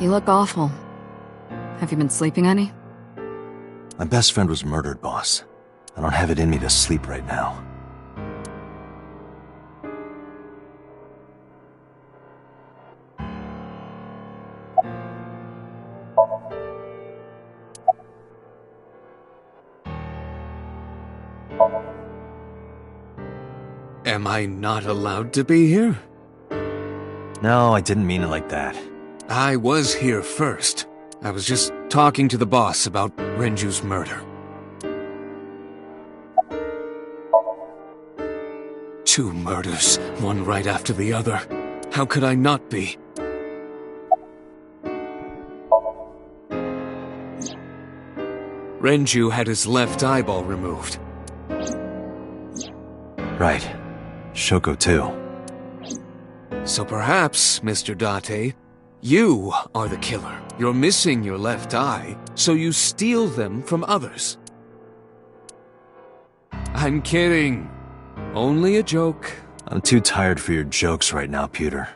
You look awful. Have you been sleeping any? My best friend was murdered, boss. I don't have it in me to sleep right now. Am I not allowed to be here? No, I didn't mean it like that. I was here first. I was just talking to the boss about Renju's murder. Two murders, one right after the other. How could I not be? Renju had his left eyeball removed. Right. Shoko too. So perhaps, Mr. Date, you are the killer. You're missing your left eye, so you steal them from others. I'm kidding. Only a joke. I'm too tired for your jokes right now, Pewter.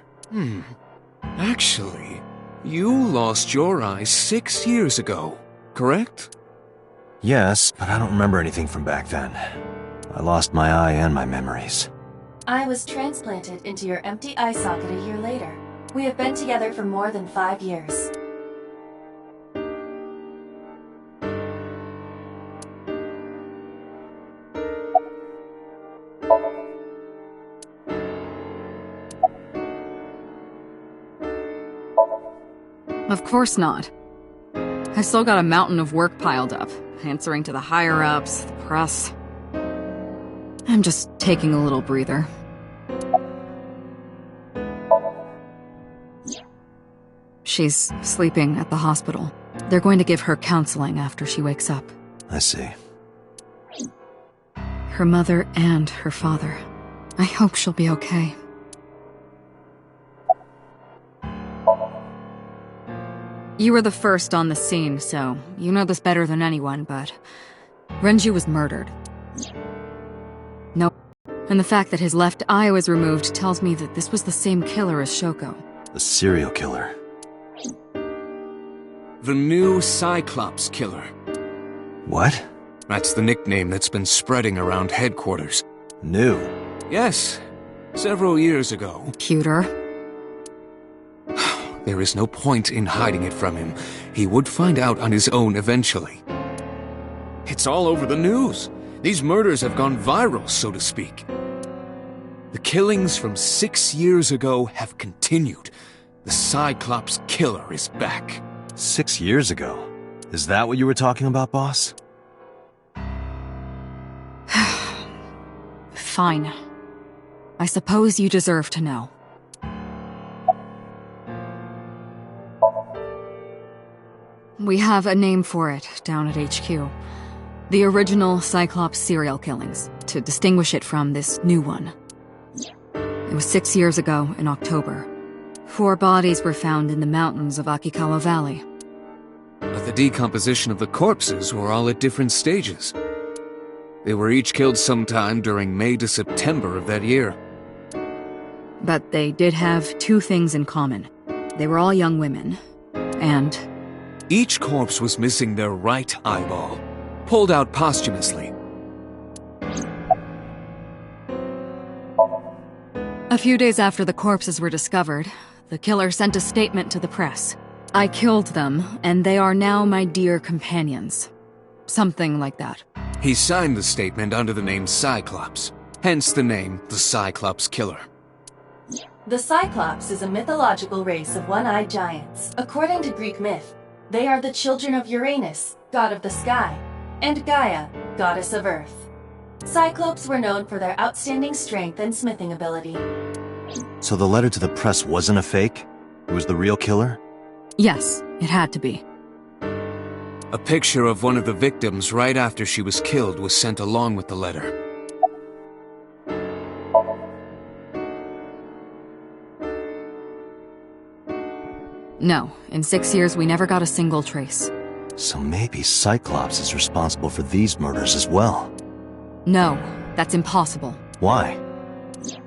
Actually, you lost your eye 6 years ago, correct? Yes, but I don't remember anything from back then. I lost my eye and my memories. I was transplanted into your empty eye socket a year later. We have been together for more than 5 years. Of course not. I still got a mountain of work piled up, answering to the higher-ups, the press. I'm just taking a little breather. She's sleeping at the hospital. They're going to give her counseling after she wakes up. I see. Her mother and her father. I hope she'll be okay. You were the first on the scene, so you know this better than anyone, but Renju was murdered. No, and the fact that his left eye was removed tells me that this was the same killer as Shoko. The serial killer. The new Cyclops killer. What? That's the nickname that's been spreading around headquarters. New? Yes, several years ago. Pewter. There is no point in hiding it from him. He would find out on his own eventually. It's all over the news. These murders have gone viral, so to speak. The killings from 6 years ago have continued. The Cyclops killer is back. 6 years ago? Is that what you were talking about, boss? Fine. I suppose you deserve to know. We have a name for it down at HQ. The original Cyclops serial killings, to distinguish it from this new one. It was 6 years ago in October. 4 bodies were found in the mountains of Akikawa Valley. But the decomposition of the corpses were all at different stages. They were each killed sometime during May to September of that year. But they did have 2 things in common. They were all young women, and... Each corpse was missing their right eyeball, pulled out posthumously. A few days after the corpses were discovered, the killer sent a statement to the press. I killed them, and they are now my dear companions. Something like that. He signed the statement under the name Cyclops, hence the name the Cyclops Killer. The Cyclops is a mythological race of one-eyed giants. According to Greek myth, they are the children of Uranus, god of the sky, and Gaia, goddess of earth. Cyclopes were known for their outstanding strength and smithing ability. So the letter to the press wasn't a fake? It was the real killer? Yes, it had to be. A picture of one of the victims right after she was killed was sent along with the letter. No, in 6 years we never got a single trace. So maybe Cyclops is responsible for these murders as well. No, that's impossible. Why?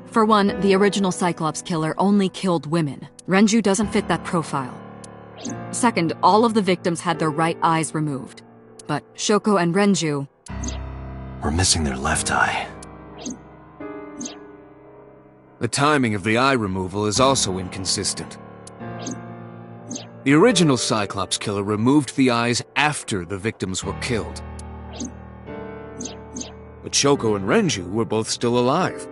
For one, the original Cyclops killer only killed women. Renju doesn't fit that profile. Second, all of the victims had their right eyes removed. But Shoko and Renju... We're missing their left eye. The timing of the eye removal is also inconsistent. The original Cyclops killer removed the eyes after the victims were killed. But Shoko and Renju were both still alive.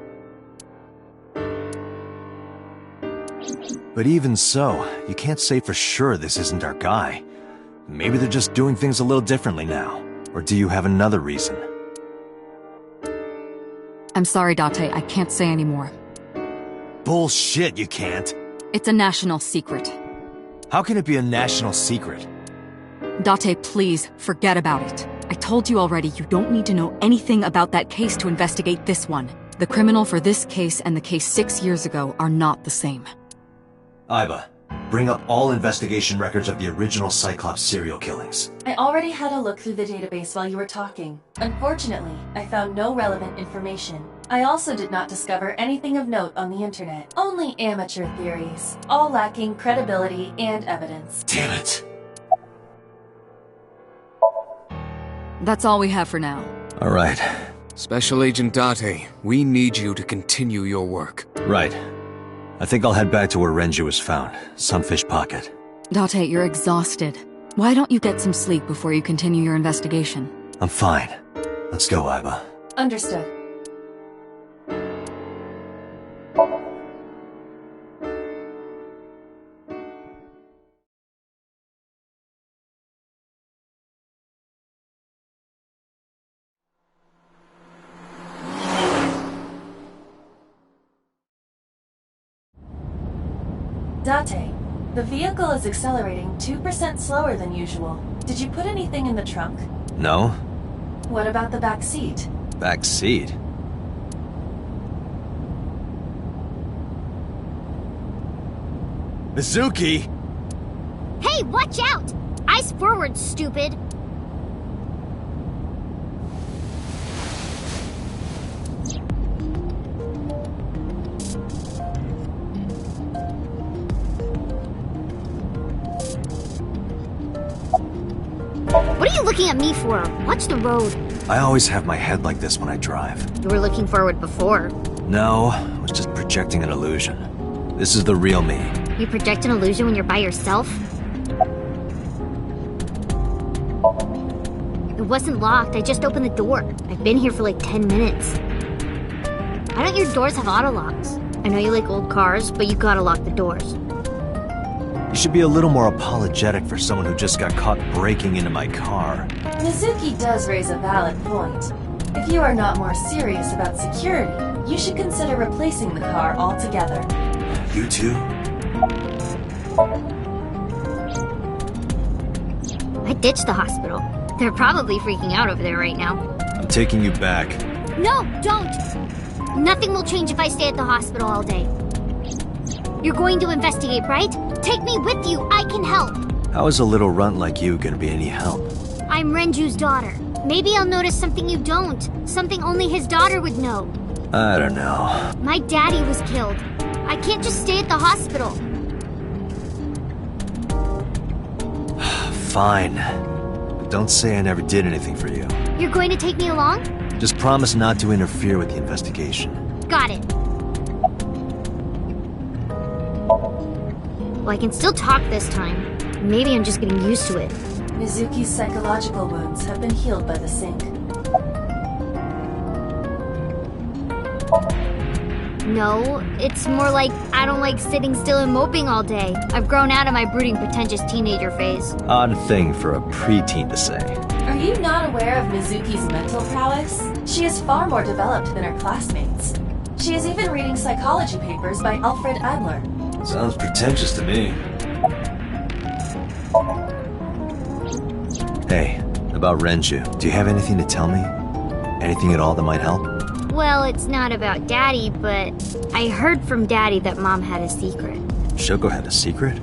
But even so, you can't say for sure this isn't our guy. Maybe they're just doing things a little differently now. Or do you have another reason? I'm sorry, Date, I can't say anymore. Bullshit, you can't. It's a national secret. How can it be a national secret? Date, please, forget about it. I told you already, you don't need to know anything about that case to investigate this one. The criminal for this case and the case 6 years ago are not the same. Aiba, bring up all investigation records of the original Cyclops serial killings. I already had a look through the database while you were talking. Unfortunately, I found no relevant information. I also did not discover anything of note on the internet. Only amateur theories, all lacking credibility and evidence. Damn it. That's all we have for now. All right. Special Agent Date, we need you to continue your work. Right. I think I'll head back to where Renju was found, Sunfish Pocket. Date, you're exhausted. Why don't you get some sleep before you continue your investigation? I'm fine. Let's go, Aiba. Understood. Date, the vehicle is accelerating 2% slower than usual. Did you put anything in the trunk? No? What about the back seat? Back seat? Mizuki! Hey, watch out! Eyes forward, stupid! What are you looking at me for? Watch the road. I always have my head like this when I drive. You were looking forward before. No, I was just projecting an illusion. This is the real me. You project an illusion when you're by yourself? It wasn't locked, I just opened the door. I've been here for like 10 minutes. Why don't your doors have auto locks? I know you like old cars, but you gotta lock the doors. You should be a little more apologetic for someone who just got caught breaking into my car. Mizuki does raise a valid point. If you are not more serious about security, you should consider replacing the car altogether. You too? I ditched the hospital. They're probably freaking out over there right now. I'm taking you back. No, don't! Nothing will change if I stay at the hospital all day. You're going to investigate, right? Take me with you, I can help! How is a little runt like you gonna be any help? I'm Renju's daughter. Maybe I'll notice something you don't. Something only his daughter would know. I don't know. My daddy was killed. I can't just stay at the hospital. Fine. But don't say I never did anything for you. You're going to take me along? Just promise not to interfere with the investigation. Got it. Well, I can still talk this time. Maybe I'm just getting used to it. Mizuki's psychological wounds have been healed by the sink. No, it's more like I don't like sitting still and moping all day. I've grown out of my brooding, pretentious teenager phase. Odd thing for a preteen to say. Are you not aware of Mizuki's mental prowess? She is far more developed than her classmates. She is even reading psychology papers by Alfred Adler. Sounds pretentious to me. Hey, about Renju, do you have anything to tell me? Anything at all that might help? Well, it's not about Daddy, but I heard from Daddy that Mom had a secret. Shoko had a secret?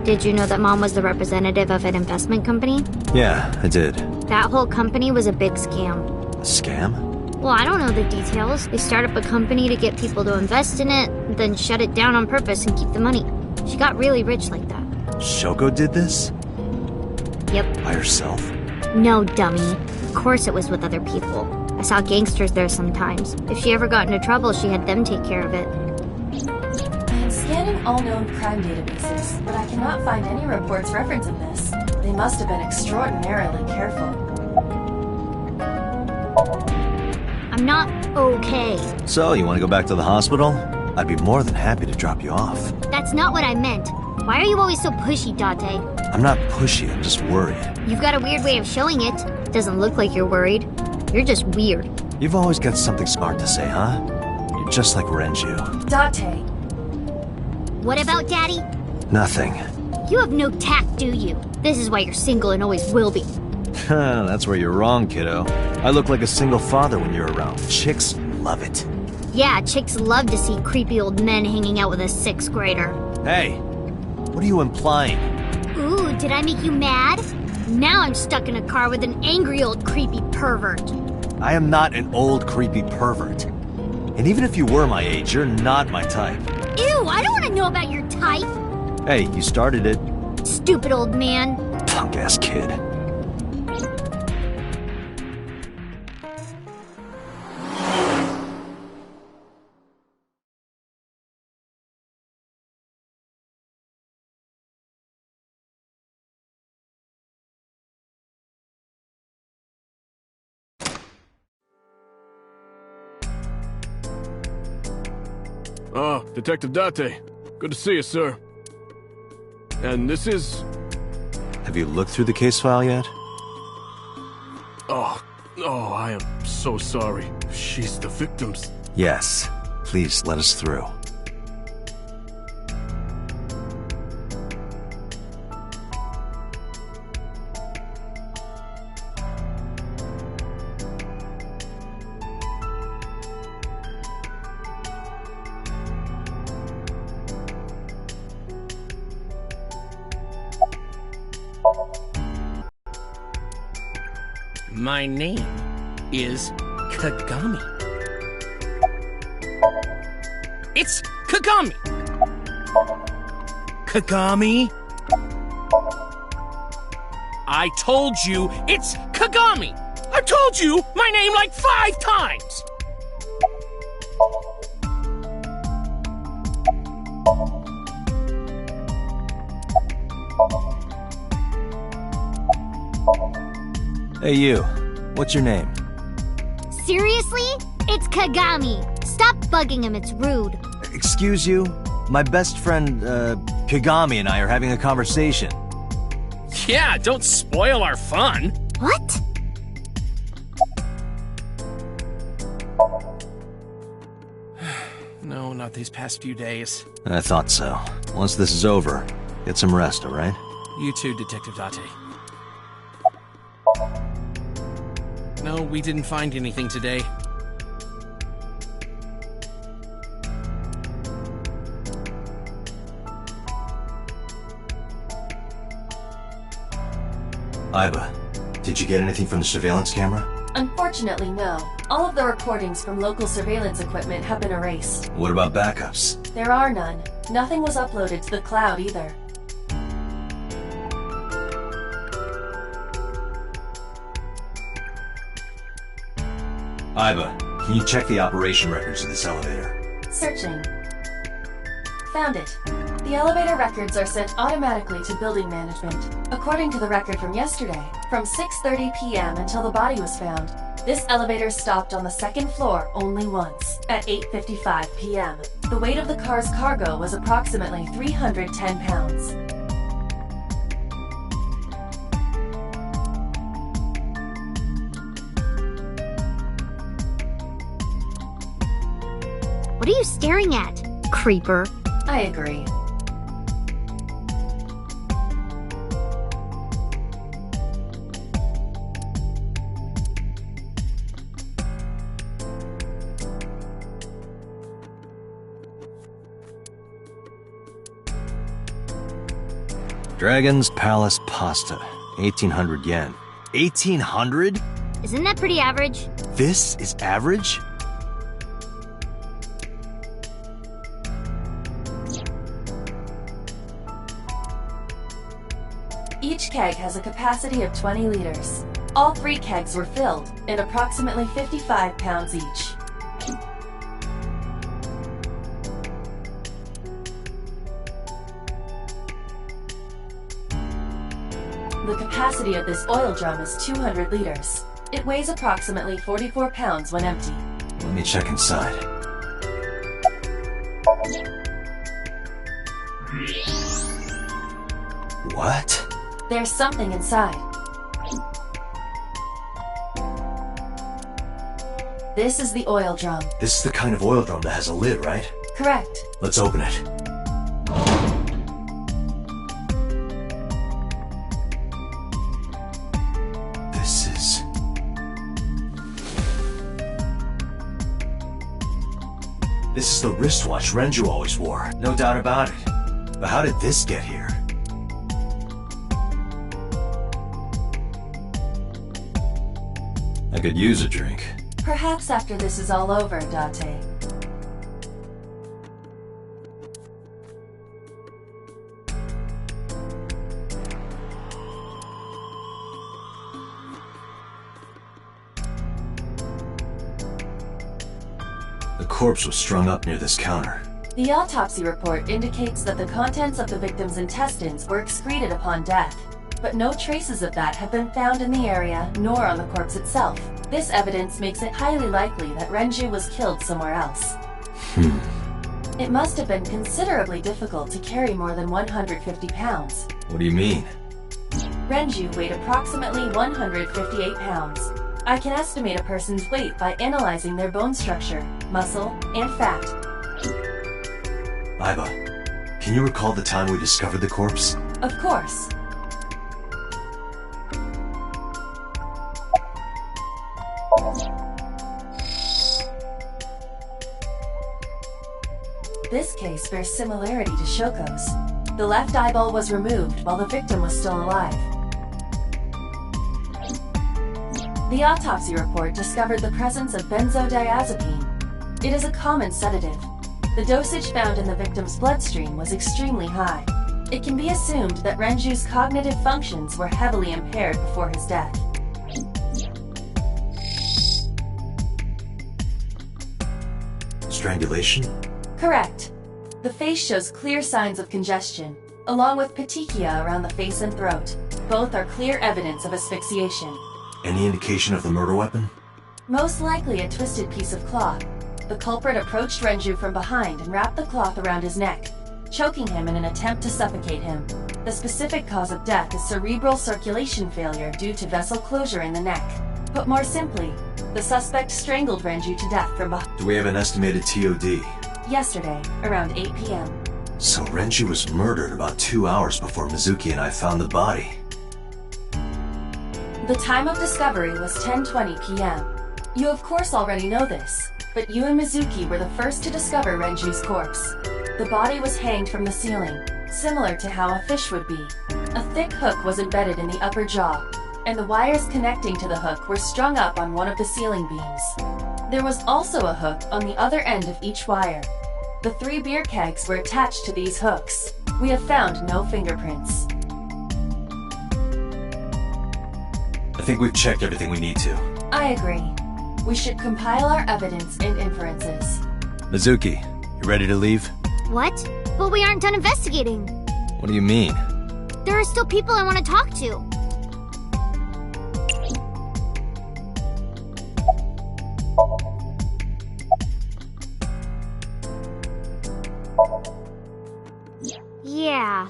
Did you know that Mom was the representative of an investment company? Yeah, I did. That whole company was a big scam. A scam? Well, I don't know the details. They start up a company to get people to invest in it, then shut it down on purpose and keep the money. She got really rich like that. Shoko did this? Yep. By herself? No, dummy. Of course it was with other people. I saw gangsters there sometimes. If she ever got into trouble, she had them take care of it. I am scanning all known crime databases, but I cannot find any reports referencing this. They must have been extraordinarily careful. I'm not okay. So, you want to go back to the hospital? I'd be more than happy to drop you off. That's not what I meant. Why are you always so pushy, Date? I'm not pushy, I'm just worried. You've got a weird way of showing it. Doesn't look like you're worried. You're just weird. You've always got something smart to say, huh? You're just like Renju. Date. What about Daddy? Nothing. You have no tact, do you? This is why you're single and always will be. That's where you're wrong, kiddo. I look like a single father when you're around. Chicks love it. Yeah, chicks love to see creepy old men hanging out with a 6th grader. Hey, what are you implying? Ooh, did I make you mad? Now I'm stuck in a car with an angry old creepy pervert. I am not an old creepy pervert. And even if you were my age, you're not my type. Ew, I don't want to know about your type. Hey, you started it. Stupid old man. Punk-ass kid. Oh, Detective Date. Good to see you, sir. And this is... Have you looked through the case file yet? Oh, I am so sorry. She's the victim's... Yes. Please, let us through. My name is Kagami. It's Kagami! Kagami? I told you it's Kagami! I told you my name like 5 times! Hey, you. What's your name? Seriously? It's Kagami. Stop bugging him, it's rude. Excuse you? My best friend, Kagami and I are having a conversation. Yeah, don't spoil our fun. What? No, not these past few days. I thought so. Once this is over, get some rest, alright? You too, Detective Date. No, we didn't find anything today. Iba, did you get anything from the surveillance camera? Unfortunately, no. All of the recordings from local surveillance equipment have been erased. What about backups? There are none. Nothing was uploaded to the cloud either. Iba, can you check the operation records of this elevator? Searching. Found it. The elevator records are sent automatically to building management. According to the record from yesterday, from 6:30 p.m. until the body was found, this elevator stopped on the 2nd floor only once, at 8:55 p.m. The weight of the car's cargo was approximately 310 pounds. What are you staring at, creeper? I agree. Dragon's Palace Pasta, 1,800 yen. 1,800? Isn't that pretty average? This is average? Each keg has a capacity of 20 liters. All 3 kegs were filled, and approximately 55 pounds each. The capacity of this oil drum is 200 liters. It weighs approximately 44 pounds when empty. Let me check inside. What? There's something inside. This is the oil drum. This is the kind of oil drum that has a lid, right? Correct. Let's open it. This is the wristwatch Renju always wore. No doubt about it. But how did this get here? I could use a drink. Perhaps after this is all over, Date. The corpse was strung up near this counter. The autopsy report indicates that the contents of the victim's intestines were excreted upon death, but no traces of that have been found in the area nor on the corpse itself. This evidence makes it highly likely that Renju was killed somewhere else. It must have been considerably difficult to carry more than 150 pounds. What do you mean? Renju weighed approximately 158 pounds. I can estimate a person's weight by analyzing their bone structure, muscle, and fat. Aiba, can you recall the time we discovered the corpse? Of course. This case bears similarity to Shoko's. The left eyeball was removed while the victim was still alive. The autopsy report discovered the presence of benzodiazepine. It is a common sedative. The dosage found in the victim's bloodstream was extremely high. It can be assumed that Renju's cognitive functions were heavily impaired before his death. Strangulation? Correct. The face shows clear signs of congestion, along with petechia around the face and throat. Both are clear evidence of asphyxiation. Any indication of the murder weapon? Most likely a twisted piece of cloth. The culprit approached Renju from behind and wrapped the cloth around his neck, choking him in an attempt to suffocate him. The specific cause of death is cerebral circulation failure due to vessel closure in the neck. Put more simply, the suspect strangled Renju to death from behind. Do we have an estimated TOD? Yesterday, around 8 p.m. So Renju was murdered about 2 hours before Mizuki and I found the body. The time of discovery was 10:20 p.m. You of course already know this, but you and Mizuki were the first to discover Renju's corpse. The body was hanged from the ceiling, similar to how a fish would be. A thick hook was embedded in the upper jaw, and the wires connecting to the hook were strung up on one of the ceiling beams. There was also a hook on the other end of each wire. The 3 beer kegs were attached to these hooks. We have found no fingerprints. I think we've checked everything we need to. I agree. We should compile our evidence and inferences. Mizuki, you ready to leave? What? But we aren't done investigating. What do you mean? There are still people I want to talk to. Yeah.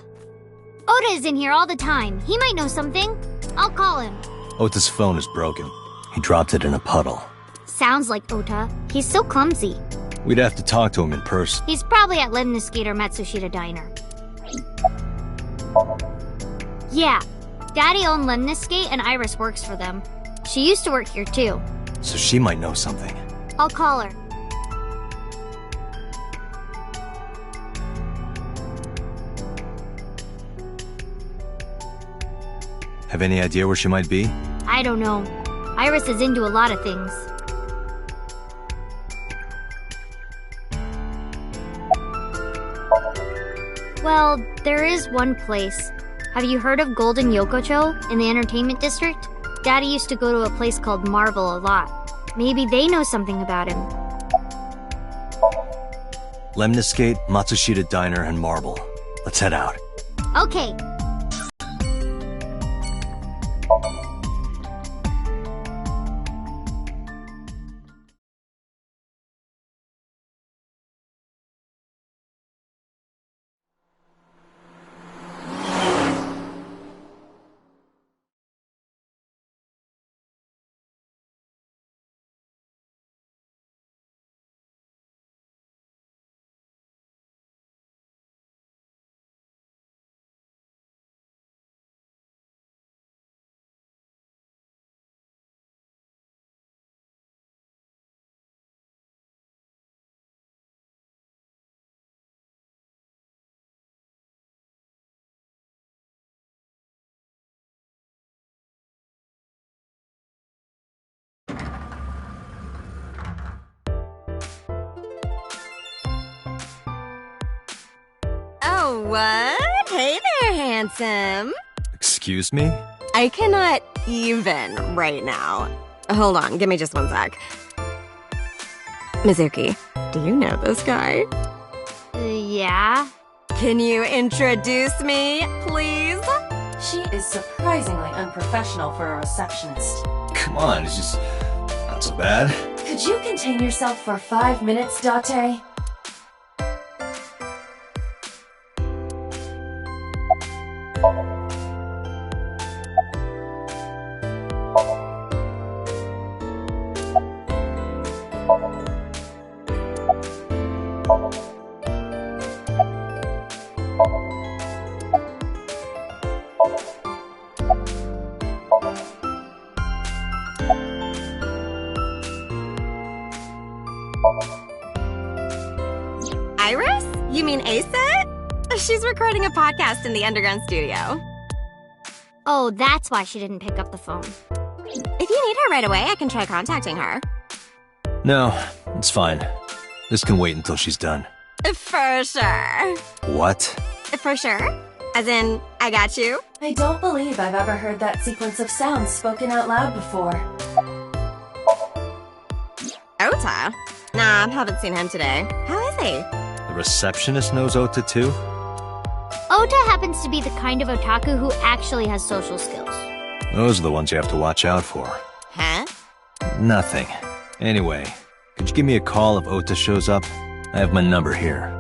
Ota is in here all the time. He might know something. I'll call him. Ota's phone is broken. He dropped it in a puddle. Sounds like Ota. He's so clumsy. We'd have to talk to him in person. He's probably at Lemniscate or Matsushita Diner. Yeah. Daddy owned Lemniscate and Iris works for them. She used to work here too. So she might know something. I'll call her. Have any idea where she might be? I don't know. Iris is into a lot of things. Well, there is one place. Have you heard of Golden Yokocho in the entertainment district? Daddy used to go to a place called Marvel a lot. Maybe they know something about him. Lemniscate, Matsushita Diner, and Marble. Let's head out. Okay. Oh, what? Hey there, handsome. Excuse me? I cannot even right now. Hold on, give me just one sec. Mizuki, do you know this guy? Yeah? Can you introduce me, please? She is surprisingly unprofessional for a receptionist. Come on, it's just not so bad. Could you contain yourself for 5 minutes, Date? Iris? You mean Asa? She's recording a podcast in the underground studio. Oh, that's why she didn't pick up the phone. If you need her right away, I can try contacting her. No, it's fine. This can wait until she's done. For sure. What? For sure? As in, I got you? I don't believe I've ever heard that sequence of sounds spoken out loud before. Ota? Nah, haven't seen him today. How is he? The receptionist knows Ota too? Ota happens to be the kind of otaku who actually has social skills. Those are the ones you have to watch out for. Huh? Nothing. Anyway, could you give me a call if Ota shows up? I have my number here.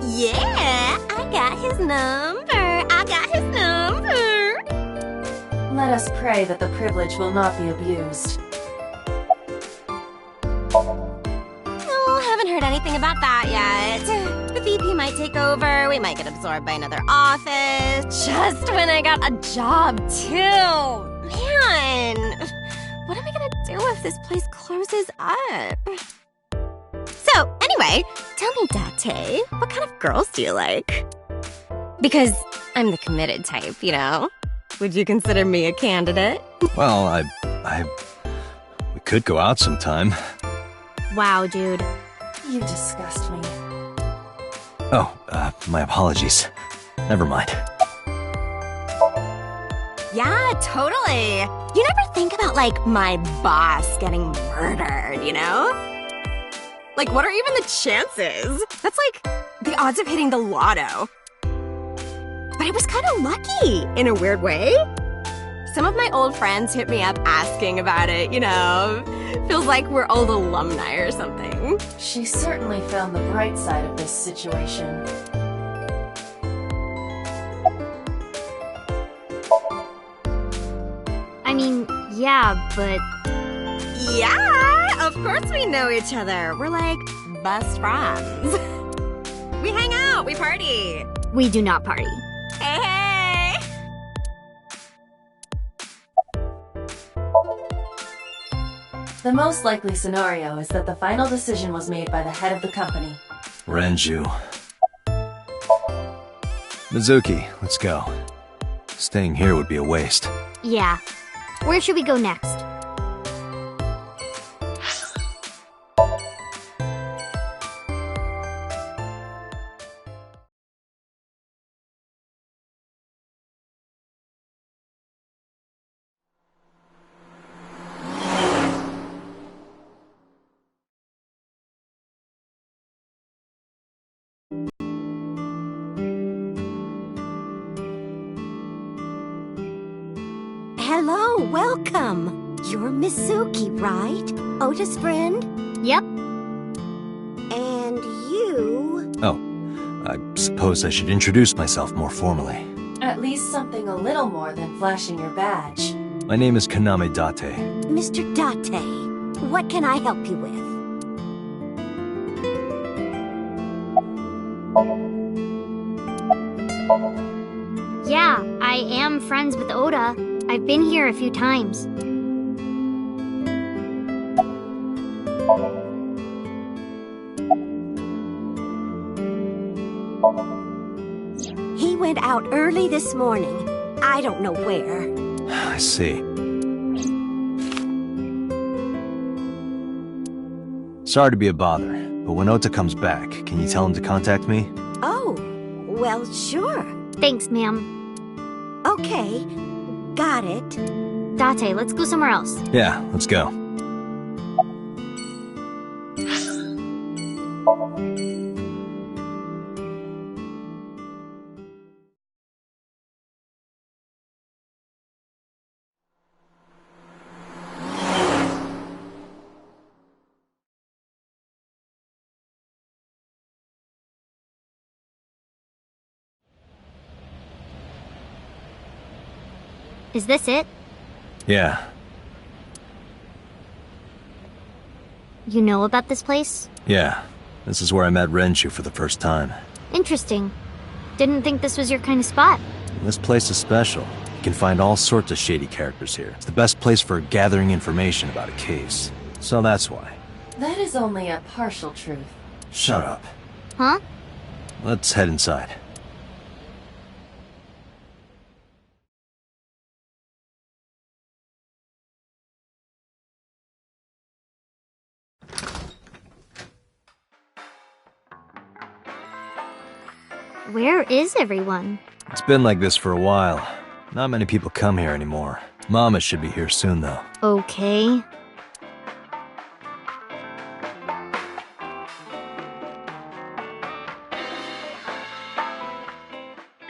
Yeah, I got his number. I got his number. Let us pray that the privilege will not be abused. Oh, haven't heard anything about that yet. The VP might take over. We might get absorbed by another office. Just when I got a job, too. Man, what am I gonna do if this place closes up? So, anyway, tell me, Date, what kind of girls do you like? Because I'm the committed type, you know? Would you consider me a candidate? Well, we could go out sometime. Wow, dude. You disgust me. Oh, my apologies. Never mind. Yeah, totally. You never think about, like, my boss getting murdered, you know? Like, what are even the chances? That's like the odds of hitting the lotto. But I was kind of lucky, in a weird way. Some of my old friends hit me up asking about it, you know? Feels like we're old alumni or something. She certainly found the bright side of this situation. I mean, yeah, but... Yeah, of course we know each other. We're like best friends. We hang out, we party. we do not party. Hey, hey! The most likely scenario is that the final decision was made by the head of the company. Renju. Mizuki, let's go. Staying here would be a waste. Yeah. Where should we go next? Hello, welcome. You're Mizuki, right? Ota's friend? Yep. And you... Oh, I suppose I should introduce myself more formally. At least something a little more than flashing your badge. My name is Kaname Date. Mr. Date, what can I help you with? Yeah, I am friends with Oda. I've been here a few times. He went out early this morning. I don't know where. I see. Sorry to be a bother, but when Ota comes back, can you tell him to contact me? Oh, well, sure. Thanks, ma'am. Okay, got it. Date, let's go somewhere else. Yeah, let's go. Is this it? Yeah. You know about this place? Yeah. This is where I met Renshu for the first time. Interesting. Didn't think this was your kind of spot. This place is special. You can find all sorts of shady characters here. It's the best place for gathering information about a case. So that's why. That is only a partial truth. Shut up. Huh? Let's head inside. Where is everyone? It's been like this for a while. Not many people come here anymore. Mama should be here soon, though. Okay.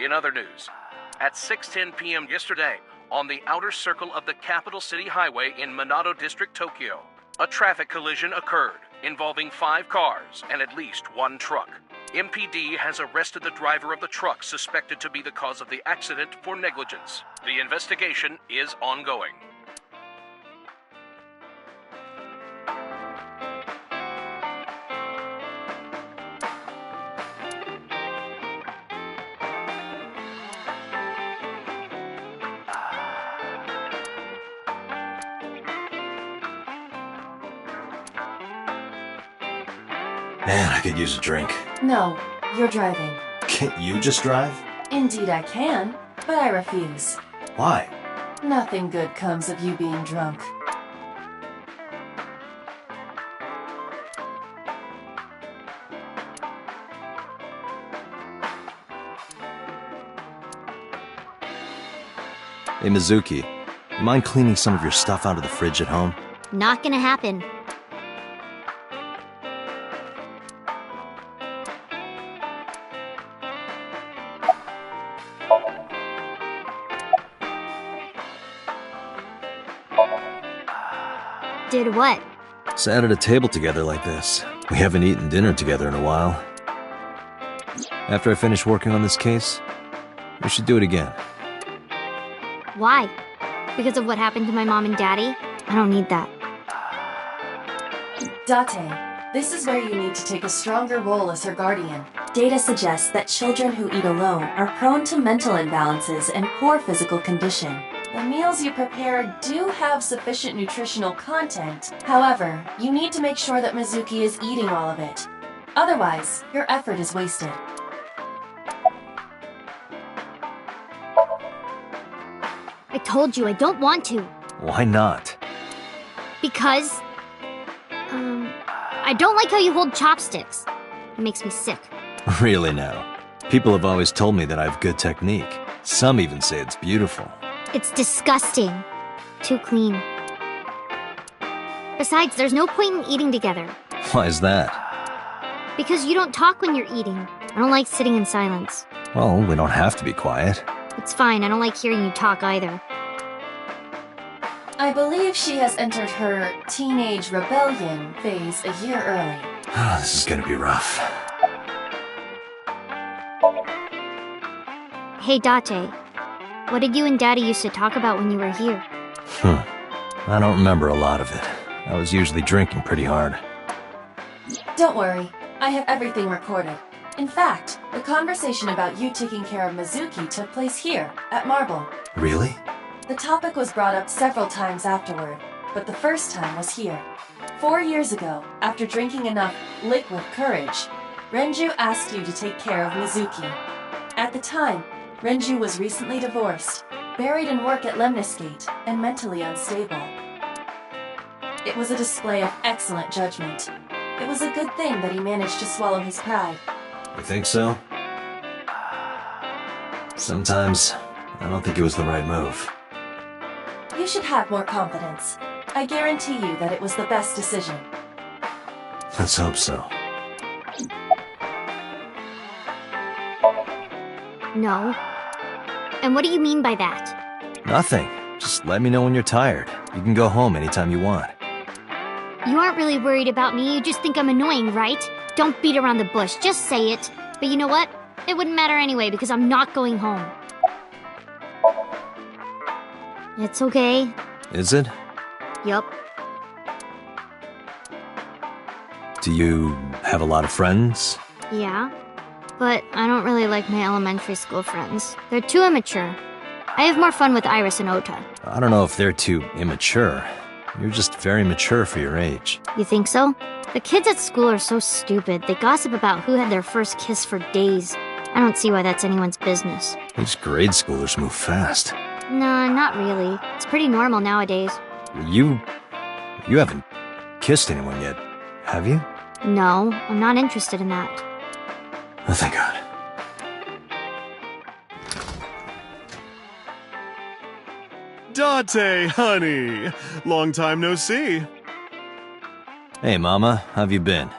In other news, at 6:10 p.m. yesterday, on the outer circle of the Capital City Highway in Minato District, Tokyo, a traffic collision occurred involving 5 cars and at least 1 truck. MPD has arrested the driver of the truck suspected to be the cause of the accident for negligence. The investigation is ongoing. Man, I could use a drink. No, you're driving. Can't you just drive? Indeed I can, but I refuse. Why? Nothing good comes of you being drunk. Hey, Mizuki, you mind cleaning some of your stuff out of the fridge at home? Not gonna happen. Did what? Sat at a table together like this. We haven't eaten dinner together in a while. After I finish working on this case, we should do it again. Why? Because of what happened to my mom and daddy? I don't need that. Date, this is where you need to take a stronger role as her guardian. Data suggests that children who eat alone are prone to mental imbalances and poor physical condition. The meals you prepare do have sufficient nutritional content. However, you need to make sure that Mizuki is eating all of it. Otherwise, your effort is wasted. I told you I don't want to. Why not? Because... I don't like how you hold chopsticks. It makes me sick. Really now. People have always told me that I have good technique. Some even say it's beautiful. It's disgusting. Too clean. Besides, there's no point in eating together. Why is that? Because you don't talk when you're eating. I don't like sitting in silence. Well, we don't have to be quiet. It's fine, I don't like hearing you talk either. I believe she has entered her teenage rebellion phase a year early. This is gonna be rough. Hey, Date. What did you and Daddy used to talk about when you were here? I don't remember a lot of it. I was usually drinking pretty hard. Don't worry, I have everything recorded. In fact, the conversation about you taking care of Mizuki took place here, at Marble. Really? The topic was brought up several times afterward, but the first time was here. 4 years ago, after drinking enough liquid courage, Renju asked you to take care of Mizuki. At the time, Renju was recently divorced, buried in work at Lemniscate, and mentally unstable. It was a display of excellent judgment. It was a good thing that he managed to swallow his pride. You think so? Sometimes, I don't think it was the right move. You should have more confidence. I guarantee you that it was the best decision. Let's hope so. No. And what do you mean by that? Nothing. Just let me know when you're tired. You can go home anytime you want. You aren't really worried about me, you just think I'm annoying, right? Don't beat around the bush, just say it. But you know what? It wouldn't matter anyway because I'm not going home. It's okay. Is it? Yup. Do you have a lot of friends? Yeah. But I don't really like my elementary school friends. They're too immature. I have more fun with Iris and Ota. I don't know if they're too immature. You're just very mature for your age. You think so? The kids at school are so stupid. They gossip about who had their first kiss for days. I don't see why that's anyone's business. These grade schoolers move fast. Nah, not really. It's pretty normal nowadays. You haven't kissed anyone yet, have you? No, I'm not interested in that. Oh, thank God. Date, honey! Long time no see. Hey, Mama, how've you been?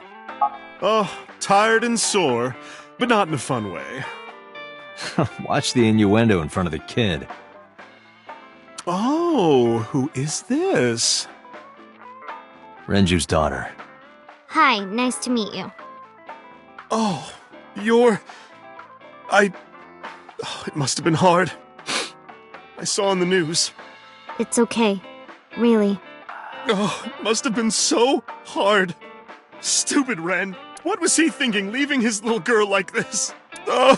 Oh, tired and sore, but not in a fun way. Watch the innuendo in front of the kid. Oh, who is this? Renju's daughter. Hi, nice to meet you. Oh, it must have been hard. I saw on the news. It's okay. Really. Oh, it must have been so hard. Stupid Ren. What was he thinking, leaving his little girl like this? Oh.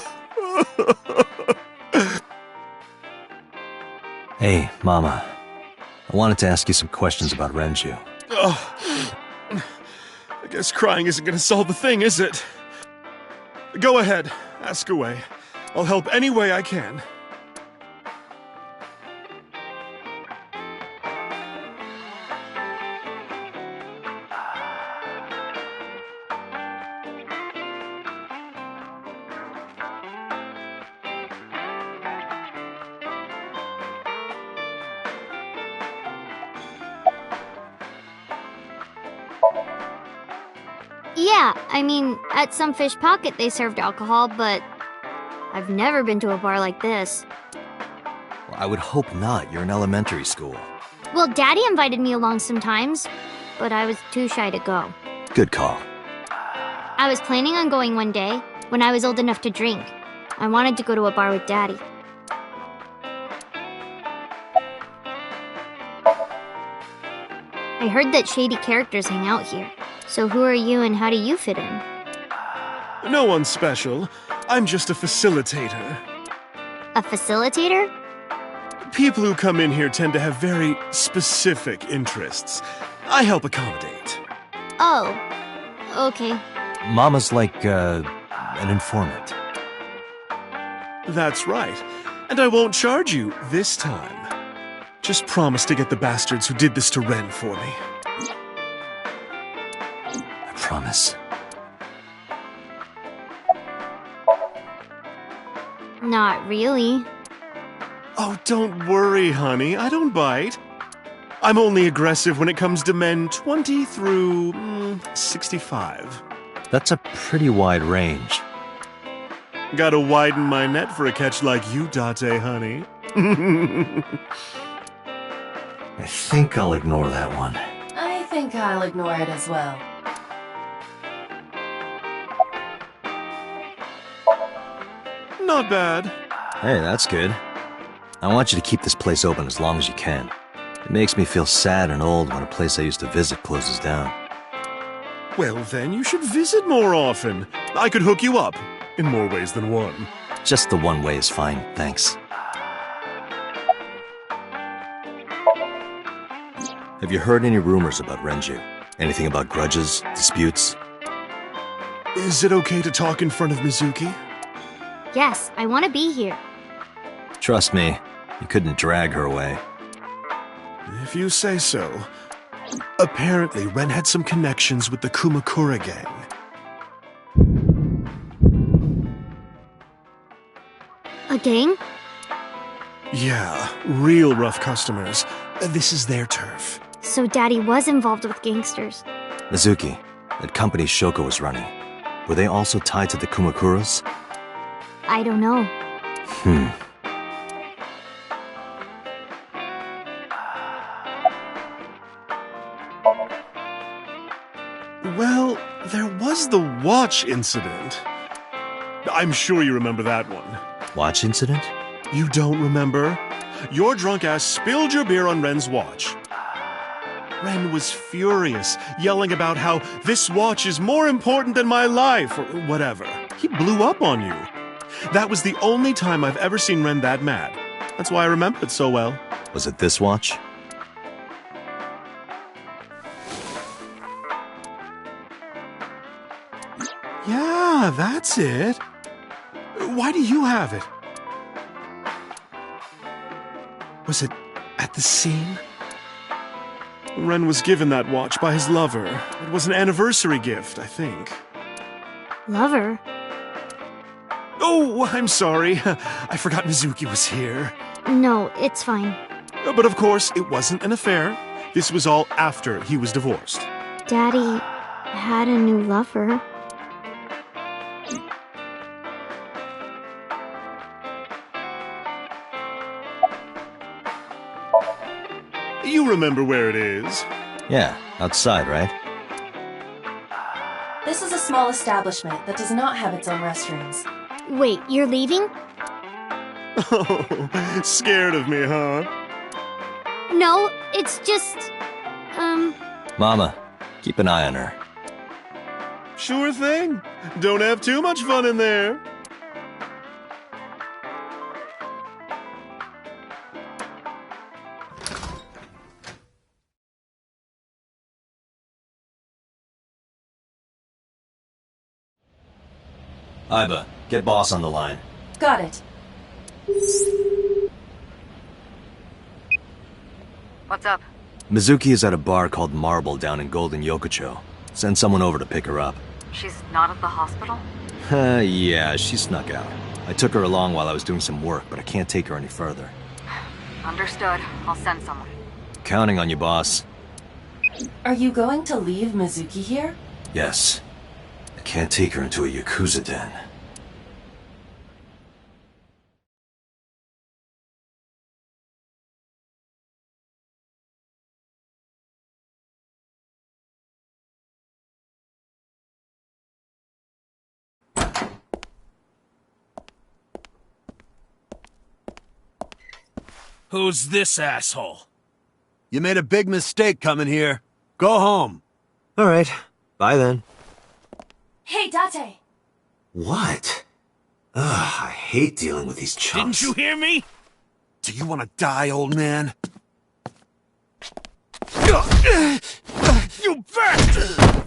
Hey, Mama. I wanted to ask you some questions about Renju. Oh. I guess crying isn't gonna solve the thing, is it? Go ahead. Ask away. I'll help any way I can. Yeah, I mean, at some fish pocket they served alcohol, but I've never been to a bar like this. Well, I would hope not. You're in elementary school. Well, Daddy invited me along sometimes, but I was too shy to go. Good call. I was planning on going one day, when I was old enough to drink. I wanted to go to a bar with Daddy. I heard that shady characters hang out here. So who are you and how do you fit in? No one special. I'm just a facilitator. A facilitator? People who come in here tend to have very specific interests. I help accommodate. Oh, okay. Mama's like, an informant. That's right. And I won't charge you this time. Just promise to get the bastards who did this to Ren for me. I promise. Not really. Oh, don't worry, honey. I don't bite. I'm only aggressive when it comes to men 20 through 65. That's a pretty wide range. Gotta widen my net for a catch like you, Date, honey. I think I'll ignore that one. I think I'll ignore it as well. Not bad. Hey, that's good. I want you to keep this place open as long as you can. It makes me feel sad and old when a place I used to visit closes down. Well, then you should visit more often. I could hook you up, in more ways than one. Just the one way is fine, thanks. Have you heard any rumors about Renju? Anything about grudges, disputes? Is it okay to talk in front of Mizuki? Yes, I want to be here. Trust me, you couldn't drag her away. If you say so. Apparently, Ren had some connections with the Kumakura gang. A gang? Yeah, real rough customers. This is their turf. So Daddy was involved with gangsters. Mizuki, that company Shoko was running, were they also tied to the Kumakuras? I don't know. Well, there was the watch incident. I'm sure you remember that one. Watch incident? You don't remember? Your drunk ass spilled your beer on Ren's watch. Ren was furious, yelling about how this watch is more important than my life, or whatever. He blew up on you. That was the only time I've ever seen Ren that mad. That's why I remember it so well. Was it this watch? Yeah, that's it. Why do you have it? Was it at the scene? Ren was given that watch by his lover. It was an anniversary gift, I think. Lover? Oh, I'm sorry. I forgot Mizuki was here. No, it's fine. But of course, it wasn't an affair. This was all after he was divorced. Daddy had a new lover. You remember where it is? Yeah, outside, right? This is a small establishment that does not have its own restrooms. Wait, you're leaving? Oh, scared of me, huh? No, it's just... Mama, keep an eye on her. Sure thing. Don't have too much fun in there. Iba, get boss on the line. Got it. What's up? Mizuki is at a bar called Marble down in Golden Yokocho. Send someone over to pick her up. She's not at the hospital? Yeah, she snuck out. I took her along while I was doing some work, but I can't take her any further. Understood. I'll send someone. Counting on you, boss. Are you going to leave Mizuki here? Yes. I can't take her into a Yakuza den. Who's this asshole? You made a big mistake coming here. Go home. All right. Bye then. Hey, Date! What? Ugh, I hate dealing with these chumps. Didn't you hear me? Do you want to die, old man? You bastard!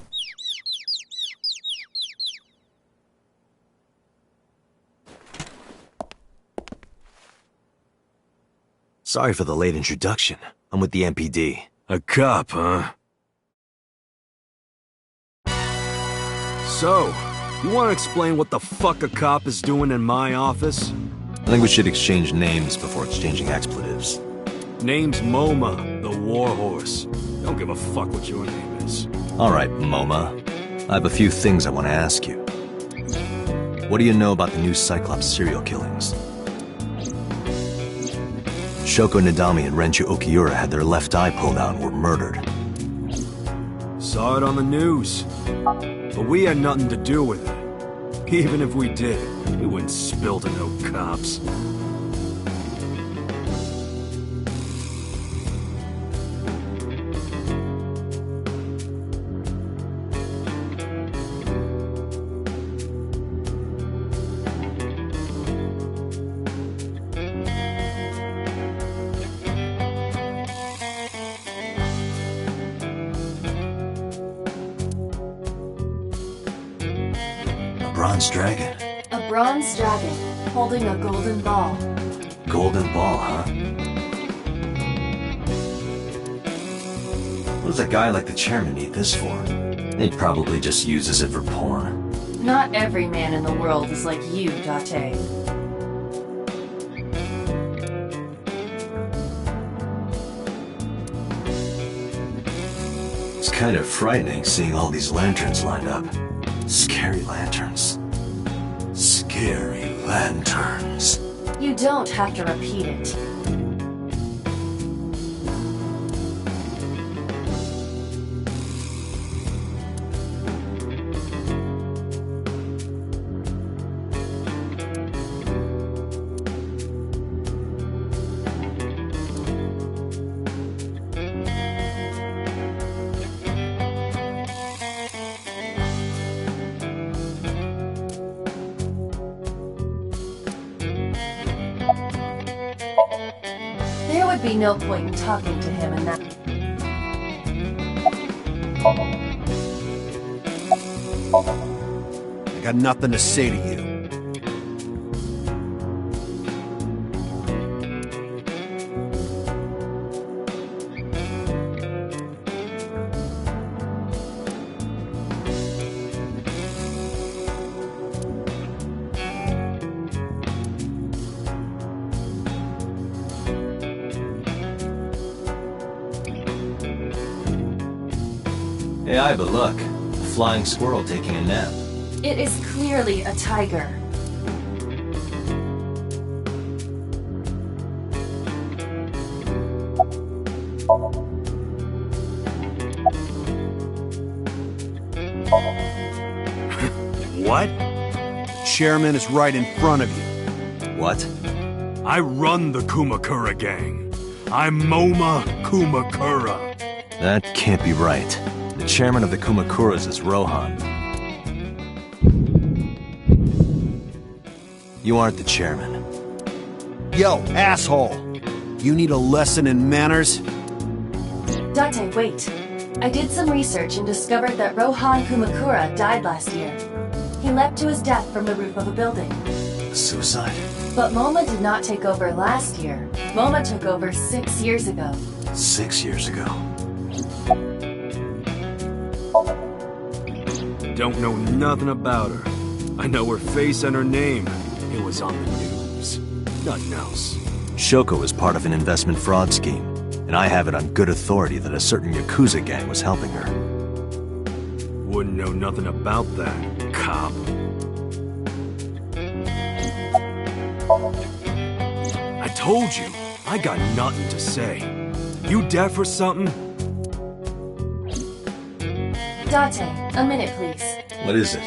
Sorry for the late introduction. I'm with the MPD. A cop, huh? So, you want to explain what the fuck a cop is doing in my office? I think we should exchange names before exchanging expletives. Name's MoMA, the warhorse. Don't give a fuck what your name is. All right, MoMA. I have a few things I want to ask you. What do you know about the new Cyclops serial killings? Shoko Nadami and Renju Okiura had their left eye pulled out and were murdered. Saw it on the news. But we had nothing to do with it. Even if we did, we wouldn't spill to no cops. Bronze dragon. A bronze dragon holding a golden ball. Golden ball, huh? What does a guy like the chairman need this for? They'd probably just uses it for porn. Not every man in the world is like you, Date. It's kind of frightening seeing all these lanterns lined up. Scary lanterns. Scary lanterns. You don't have to repeat it. There would be no point in talking to him in that. I got nothing to say to you. Hey, Iba, look. A flying squirrel taking a nap. It is clearly a tiger. What? The chairman is right in front of you. What? I run the Kumakura gang. I'm Moma Kumakura. That can't be right. The chairman of the Kumakuras is Rohan. You aren't the chairman. Yo, asshole! You need a lesson in manners? Date, wait. I did some research and discovered that Rohan Kumakura died last year. He leapt to his death from the roof of a building. Suicide? But Moma did not take over last year. Moma took over 6 years ago. 6 years ago. Don't know nothing about her. I know her face and her name. It was on the news. Nothing else. Shoko was part of an investment fraud scheme, and I have it on good authority that a certain Yakuza gang was helping her. Wouldn't know nothing about that, cop. I told you, I got nothing to say. You deaf or something? Date, a minute please. What is it?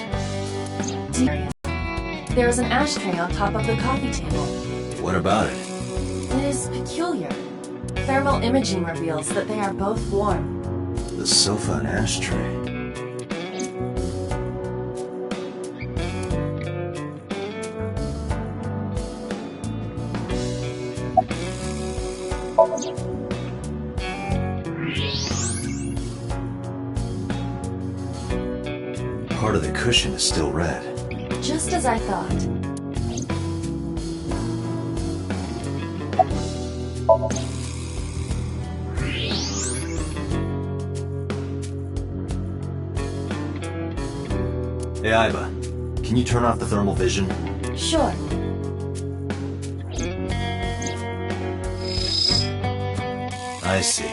There is an ashtray on top of the coffee table. What about it? It is peculiar. Thermal imaging reveals that they are both warm. The sofa and ashtray. Part of the cushion is still red. Just as I thought. Hey, Iba, can you turn off the thermal vision? Sure. I see.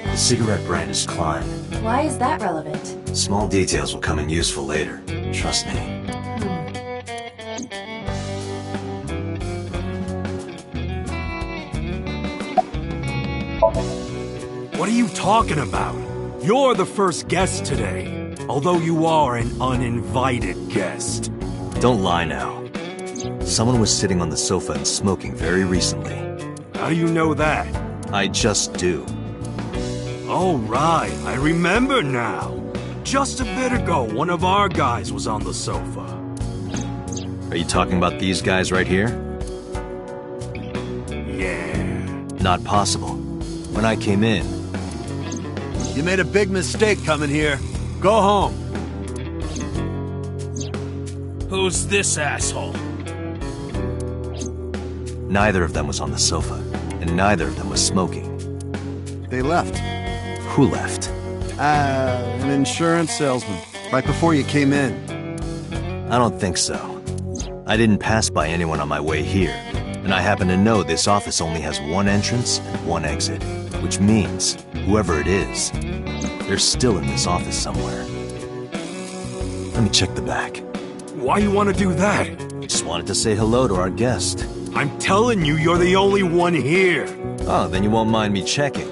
The cigarette brand is Klein. Why is that relevant? Small details will come in useful later. Trust me. What are you talking about? You're the first guest today, although you are an uninvited guest. Don't lie now. Someone was sitting on the sofa and smoking very recently. How do you know that? I just do. Oh, right. I remember now. Just a bit ago, one of our guys was on the sofa. Are you talking about these guys right here? Yeah. Not possible. When I came in... You made a big mistake coming here. Go home. Who's this asshole? Neither of them was on the sofa, and neither of them was smoking. They left. Who left? An insurance salesman. Right before you came in. I don't think so. I didn't pass by anyone on my way here, and I happen to know this office only has one entrance and one exit, which means, whoever it is, they're still in this office somewhere. Let me check the back. Why you want to do that? Just wanted to say hello to our guest. I'm telling you, you're the only one here. Oh, then you won't mind me checking.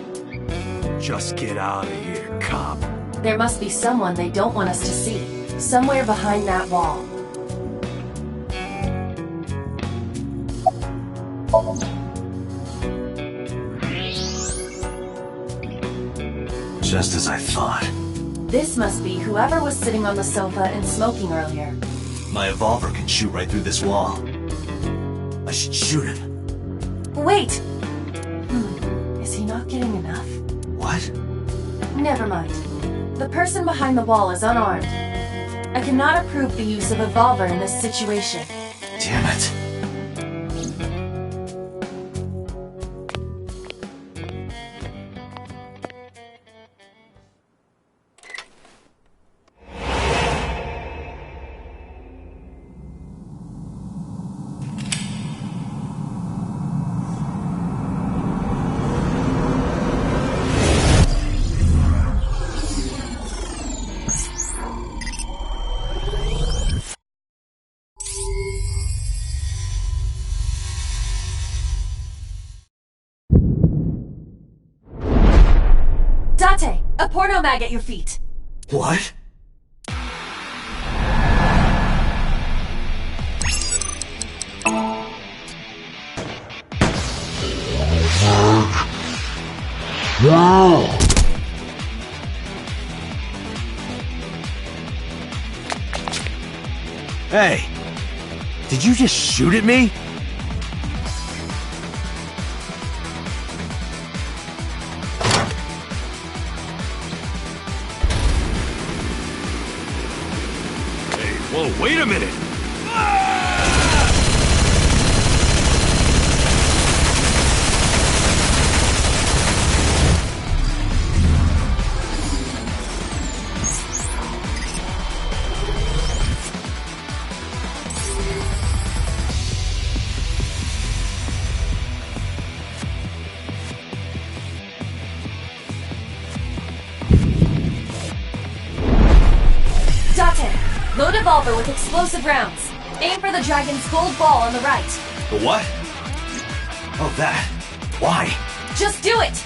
Just get out of here, cop. There must be someone they don't want us to see. Somewhere behind that wall. Just as I thought. This must be whoever was sitting on the sofa and smoking earlier. My evolver can shoot right through this wall. I should shoot him. Wait! Is he not getting enough? What? Never mind. The person behind the wall is unarmed. I cannot approve the use of a evolver in this situation. Damn it. Date! A porno mag at your feet! What? Hey! Did you just shoot at me? Whoa, wait a minute! Load evolver with explosive rounds. Aim for the dragon's gold ball on the right. The what? Oh, that. Why? Just do it!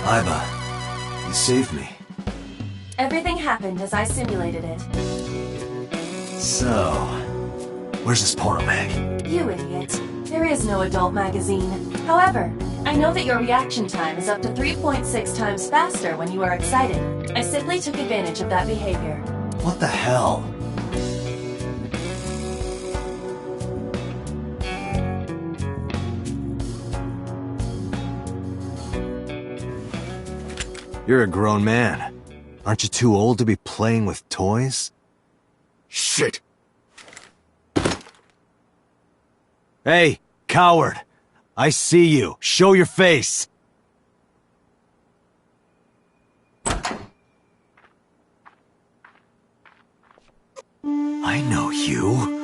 Iba, you saved me. Everything happened as I simulated it. So, where's this porno mag? You idiot. There is no adult magazine. However, I know that your reaction time is up to 3.6 times faster when you are excited. I simply took advantage of that behavior. What the hell? You're a grown man. Aren't you too old to be playing with toys? Shit! Hey, coward! I see you. Show your face! I know you.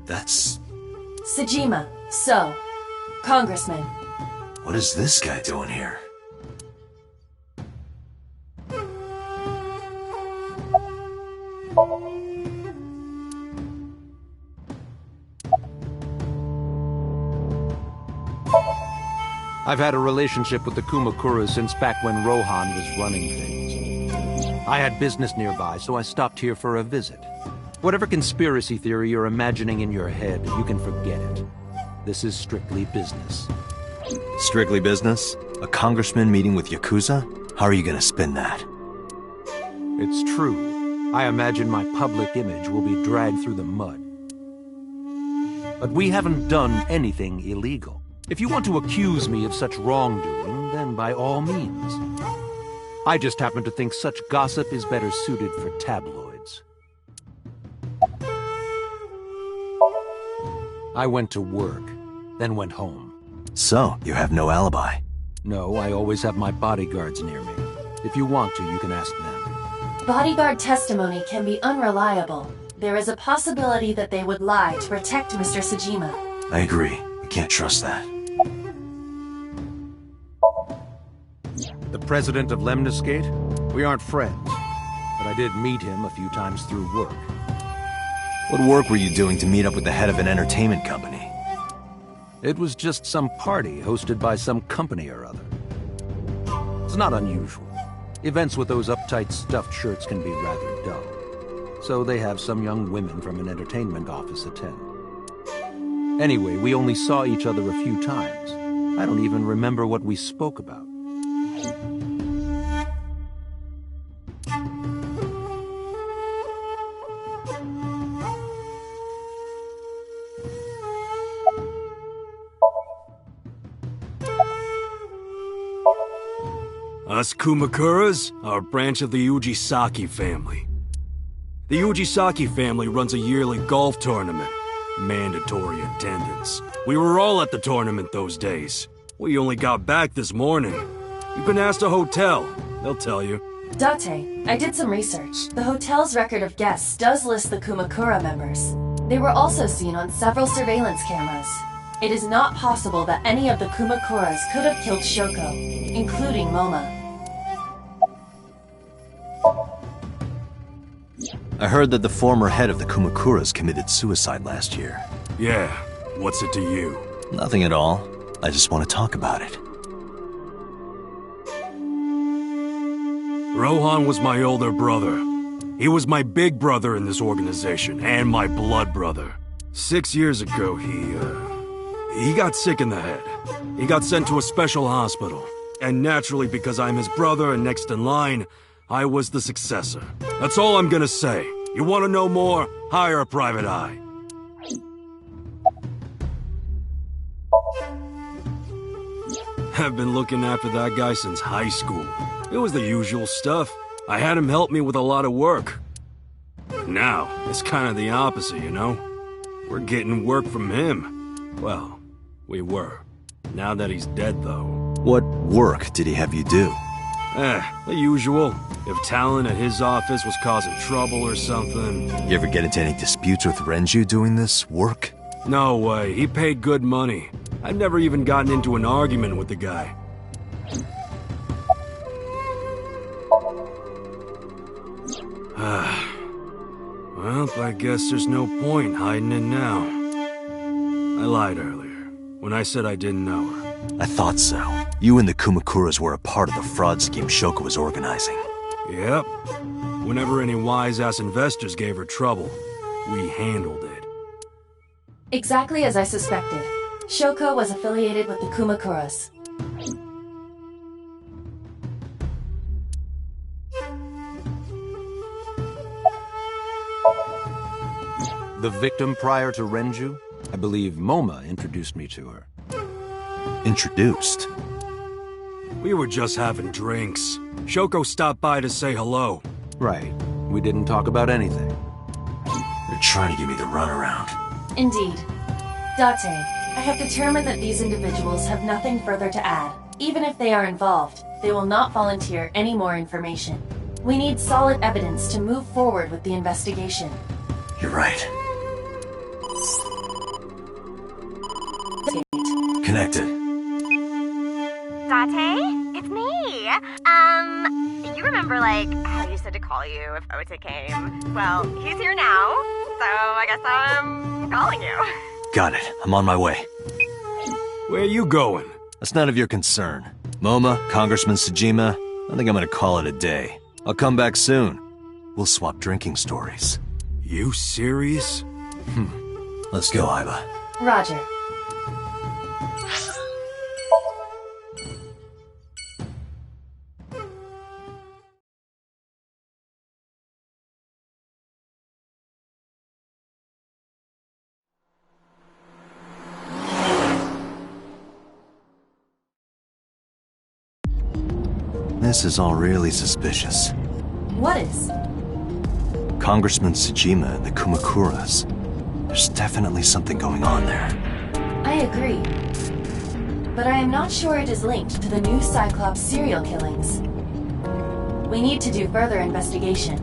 That's... Sejima, so, Congressman. What is this guy doing here? I've had a relationship with the Kumakuras since back when Rohan was running things. I had business nearby, so I stopped here for a visit. Whatever conspiracy theory you're imagining in your head, you can forget it. This is strictly business. Strictly business? A congressman meeting with Yakuza? How are you gonna spin that? It's true. I imagine my public image will be dragged through the mud. But we haven't done anything illegal. If you want to accuse me of such wrongdoing, then by all means. I just happen to think such gossip is better suited for tabloids. I went to work, then went home. So, you have no alibi? No, I always have my bodyguards near me. If you want to, you can ask them. Bodyguard testimony can be unreliable. There is a possibility that they would lie to protect Mr. Sejima. I agree. We can't trust that. The president of Lemniscate? We aren't friends, but I did meet him a few times through work. What work were you doing to meet up with the head of an entertainment company? It was just some party hosted by some company or other. It's not unusual. Events with those uptight stuffed shirts can be rather dull. So they have some young women from an entertainment office attend. Anyway, we only saw each other a few times. I don't even remember what we spoke about. Us Kumakuras are a branch of the Ujisaki family. The Ujisaki family runs a yearly golf tournament. Mandatory attendance. We were all at the tournament those days. We only got back this morning. You can ask the hotel. They'll tell you. Date, I did some research. The hotel's record of guests does list the Kumakura members. They were also seen on several surveillance cameras. It is not possible that any of the Kumakuras could have killed Shoko, including Moma. I heard that the former head of the Kumakuras committed suicide last year. Yeah, what's it to you? Nothing at all. I just want to talk about it. Rohan was my older brother. He was my big brother in this organization, and my blood brother. 6 years ago, he got sick in the head. He got sent to a special hospital. And naturally, because I'm his brother and next in line, I was the successor. That's all I'm gonna say. You wanna know more? Hire a private eye. I've been looking after that guy since high school. It was the usual stuff. I had him help me with a lot of work. Now, it's kind of the opposite, you know? We're getting work from him. Well, we were. Now that he's dead, though. What work did he have you do? The usual. If talent at his office was causing trouble or something. You ever get into any disputes with Renju doing this work? No way. He paid good money. I've never even gotten into an argument with the guy. Well, I guess there's no point hiding it now. I lied earlier, when I said I didn't know her. I thought so. You and the Kumakuras were a part of the fraud scheme Shoko was organizing. Yep. Whenever any wise-ass investors gave her trouble, we handled it. Exactly as I suspected. Shoko was affiliated with the Kumakuras. The victim prior to Renju? I believe Moma introduced me to her. Introduced? We were just having drinks. Shoko stopped by to say hello. Right. We didn't talk about anything. They're trying to give me the runaround. Indeed. Date, I have determined that these individuals have nothing further to add. Even if they are involved, they will not volunteer any more information. We need solid evidence to move forward with the investigation. You're right. Connected. Date? It's me! You remember, how you said to call you if Ota came? Well, he's here now, so I guess I'm calling you. Got it. I'm on my way. Where you going? That's none of your concern. Moma, Congressman Tsujima, I think I'm gonna call it a day. I'll come back soon. We'll swap drinking stories. You serious? Let's go, Aiba. Roger. This is all really suspicious. What is? Congressman Tsujima and the Kumakuras. There's definitely something going on there. I agree. But I am not sure it is linked to the new Cyclops serial killings. We need to do further investigation.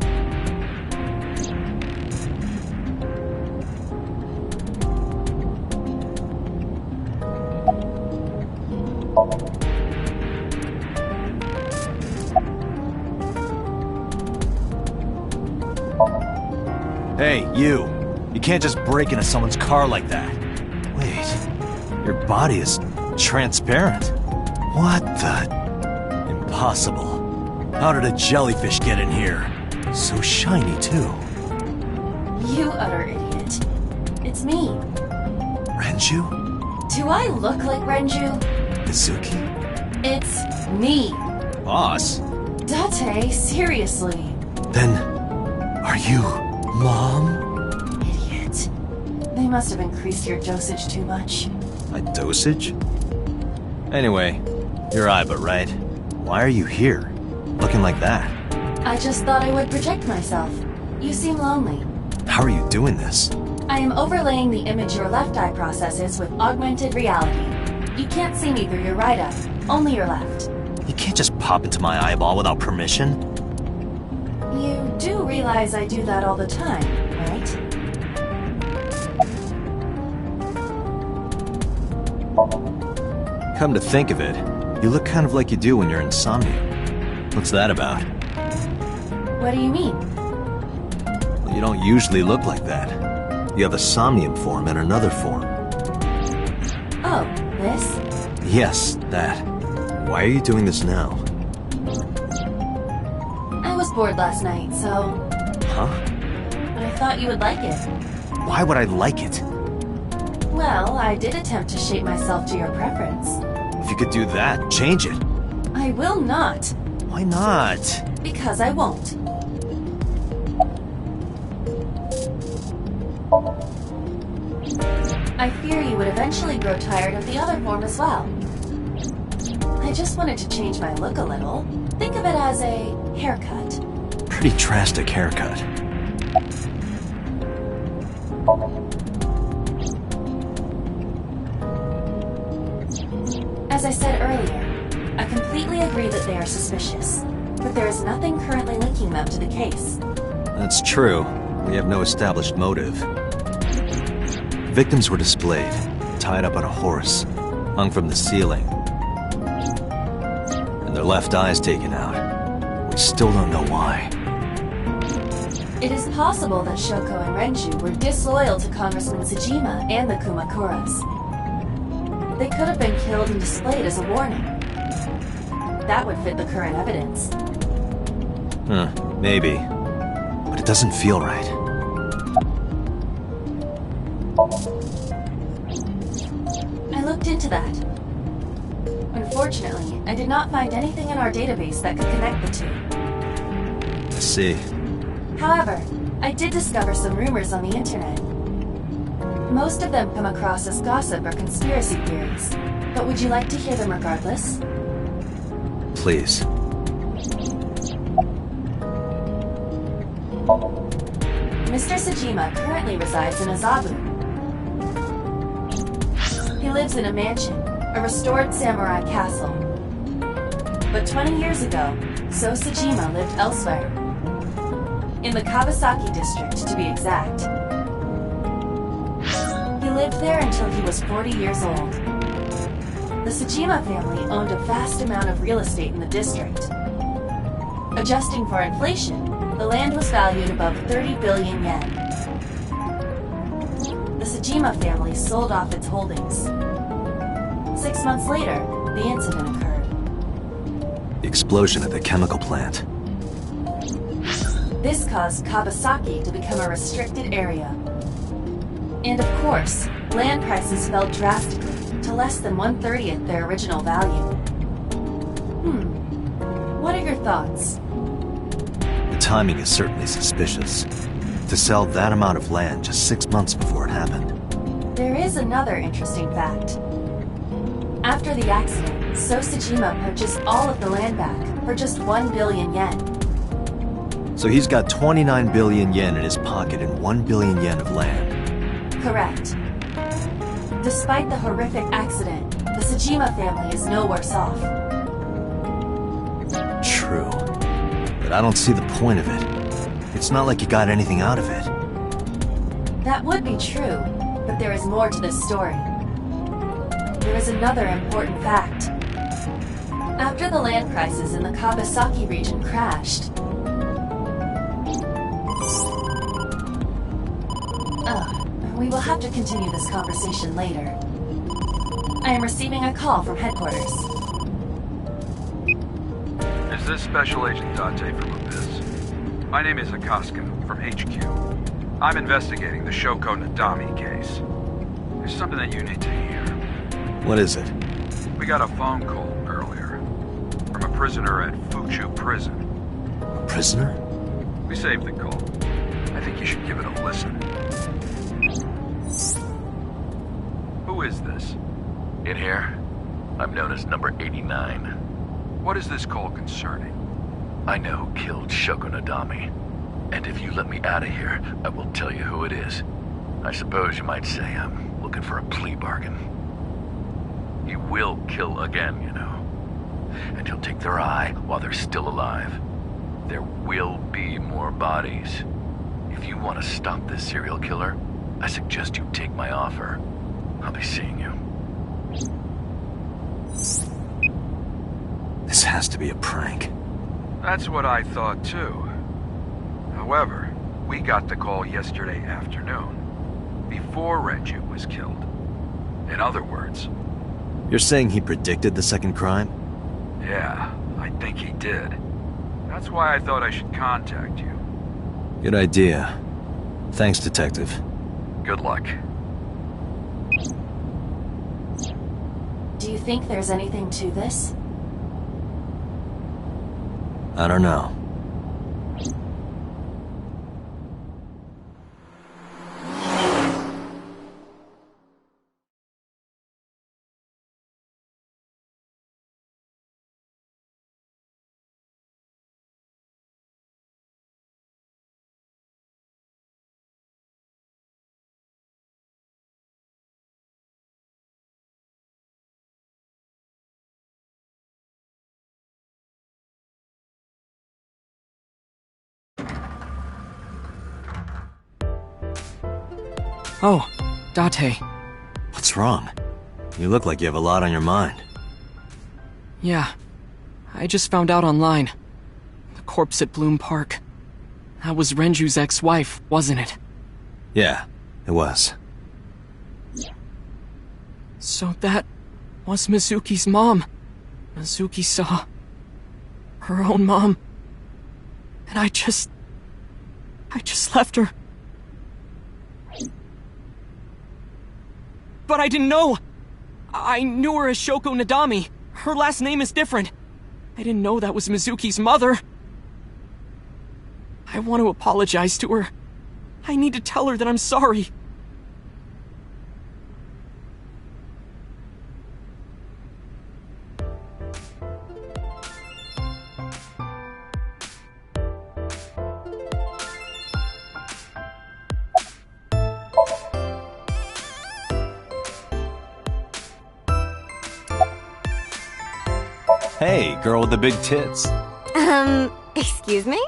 Hey, you! You can't just break into someone's car like that. Wait, your body is transparent. What the? Impossible. How did a jellyfish get in here? So shiny, too. You utter idiot. It's me. Renju? Do I look like Renju? Mizuki? It's me. Boss? Date, seriously. Then, are you Mom? Idiot. They must have increased your dosage too much. My dosage? Anyway, you're Aiba, right? Why are you here? Looking like that? I just thought I would protect myself. You seem lonely. How are you doing this? I am overlaying the image your left eye processes with augmented reality. You can't see me through your right eye, only your left. You can't just pop into my eyeball without permission. You do realize I do that all the time, right? Come to think of it, you look kind of like you do when you're in SOMNIUM. What's that about? What do you mean? Well, you don't usually look like that. You have a SOMNIUM form and another form. Oh, this? Yes, that. Why are you doing this now? I was bored last night, so... Huh? I thought you would like it. Why would I like it? Well, I did attempt to shape myself to your preference. If you could do that, change it. I will not. Why not? Because I won't. I fear you would eventually grow tired of the other form as well. I just wanted to change my look a little. Think of it as a haircut. Pretty drastic haircut. As I said earlier, I completely agree that they are suspicious, but there is nothing currently linking them to the case. That's true. We have no established motive. Victims were displayed, tied up on a horse, hung from the ceiling, and their left eyes taken out. We still don't know why. It is possible that Shoko and Renju were disloyal to Congressman Tsujima and the Kumakuras. They could have been killed and displayed as a warning. That would fit the current evidence. Maybe. But it doesn't feel right. I looked into that. Unfortunately, I did not find anything in our database that could connect the two. I see. However, I did discover some rumors on the internet. Most of them come across as gossip or conspiracy theories, but would you like to hear them regardless? Please. Mr. Sejima currently resides in Azabu. He lives in a mansion, a restored samurai castle. But 20 years ago, So Sejima lived elsewhere. In the Kawasaki district, to be exact. He lived there until he was 40 years old. The Sejima family owned a vast amount of real estate in the district. Adjusting for inflation, the land was valued above 30 billion yen. The Sejima family sold off its holdings. 6 months later, the incident occurred. The explosion at the chemical plant. This caused Kawasaki to become a restricted area. And of course, land prices fell drastically to less than 1/30th their original value. What are your thoughts? The timing is certainly suspicious. To sell that amount of land just 6 months before it happened. There is another interesting fact. After the accident, So Sejima purchased all of the land back for just 1 billion yen. So he's got 29 billion yen in his pocket and 1 billion yen of land. Correct. Despite the horrific accident, the Sejima family is no worse off. True. But I don't see the point of it. It's not like you got anything out of it. That would be true, but there is more to this story. There is another important fact. After the land prices in the Kawasaki region crashed... we will have to continue this conversation later. I am receiving a call from headquarters. Is this Special Agent Date from Abyss? My name is Akaska, from HQ. I'm investigating the Shoko Nadami case. There's something that you need to hear. What is it? We got a phone call earlier from a prisoner at Fuchu Prison. A prisoner? We saved the call. I think you should give it a listen. Who is this? In here, I'm known as number 89. What is this call concerning? I know who killed Shoko Nadami. And if you let me out of here, I will tell you who it is. I suppose you might say I'm looking for a plea bargain. He will kill again, you know. And he'll take their eye while they're still alive. There will be more bodies. If you want to stop this serial killer, I suggest you take my offer. I'll be seeing you. This has to be a prank. That's what I thought too. However, we got the call yesterday afternoon, before Renju was killed. In other words... You're saying he predicted the second crime? Yeah, I think he did. That's why I thought I should contact you. Good idea. Thanks, Detective. Good luck. Do you think there's anything to this? I don't know. Oh, Date. What's wrong? You look like you have a lot on your mind. Yeah. I just found out online. The corpse at Bloom Park. That was Renju's ex-wife, wasn't it? Yeah, it was. So that was Mizuki's mom. Mizuki saw her own mom. And I just left her. But I didn't know! I knew her as Shoko Nadami. Her last name is different. I didn't know that was Mizuki's mother. I want to apologize to her. I need to tell her that I'm sorry. Hey, girl with the big tits. Excuse me?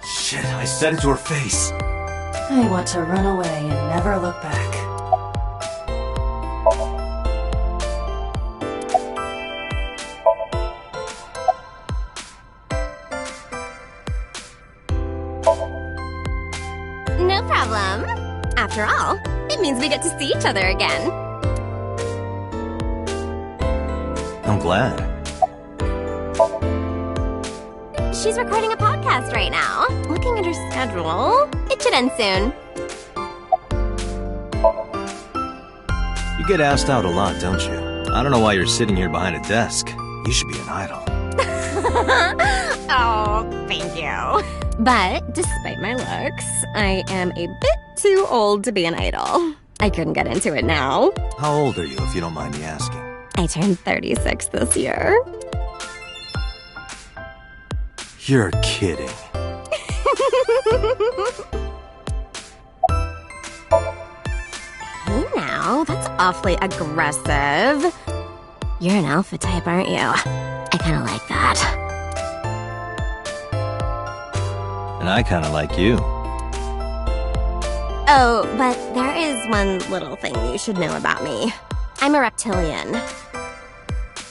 Shit, I said it to her face. I want to run away and never look back. No problem. After all, it means we get to see each other again. I'm glad. She's recording a podcast right now. Looking at her schedule, it should end soon. You get asked out a lot, don't you? I don't know why you're sitting here behind a desk. You should be an idol. Oh, thank you. But despite my looks, I am a bit too old to be an idol. I couldn't get into it now. How old are you, if you don't mind me asking? I turned 36 this year. You're kidding. Hey now, that's awfully aggressive. You're an alpha type, aren't you? I kinda like that. And I kinda like you. Oh, but there is one little thing you should know about me. I'm a reptilian.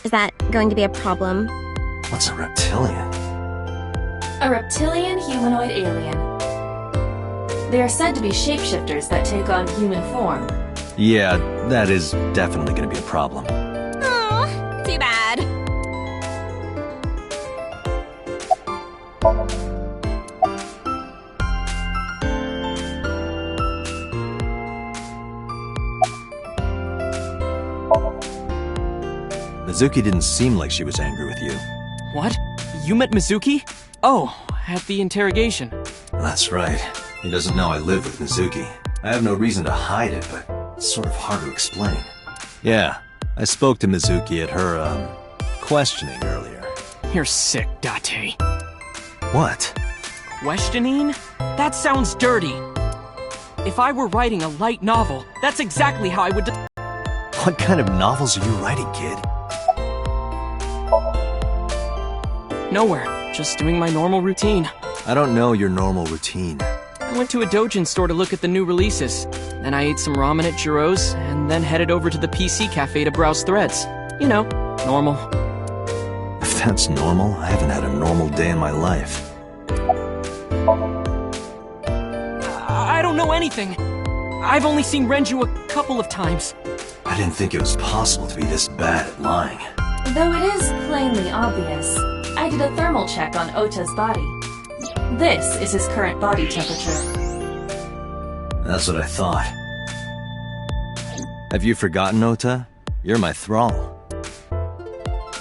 Is that going to be a problem? What's a reptilian? A reptilian humanoid alien. They are said to be shapeshifters that take on human form. Yeah, that is definitely gonna be a problem. Oh, too bad. Mizuki didn't seem like she was angry with you. What? You met Mizuki? Oh, at the interrogation. That's right. He doesn't know I live with Mizuki. I have no reason to hide it, but it's sort of hard to explain. Yeah, I spoke to Mizuki at her, questioning earlier. You're sick, Date. What? Questioning? That sounds dirty. If I were writing a light novel, that's exactly how I would What kind of novels are you writing, kid? Nowhere. Just doing my normal routine. I don't know your normal routine. I went to a doujin store to look at the new releases. Then I ate some ramen at Jiro's, and then headed over to the PC cafe to browse threads. You know, normal. If that's normal, I haven't had a normal day in my life. I don't know anything. I've only seen Renju a couple of times. I didn't think it was possible to be this bad at lying. Though it is plainly obvious, I did a thermal check on Ota's body. This is his current body temperature. That's what I thought. Have you forgotten, Ota? You're my thrall.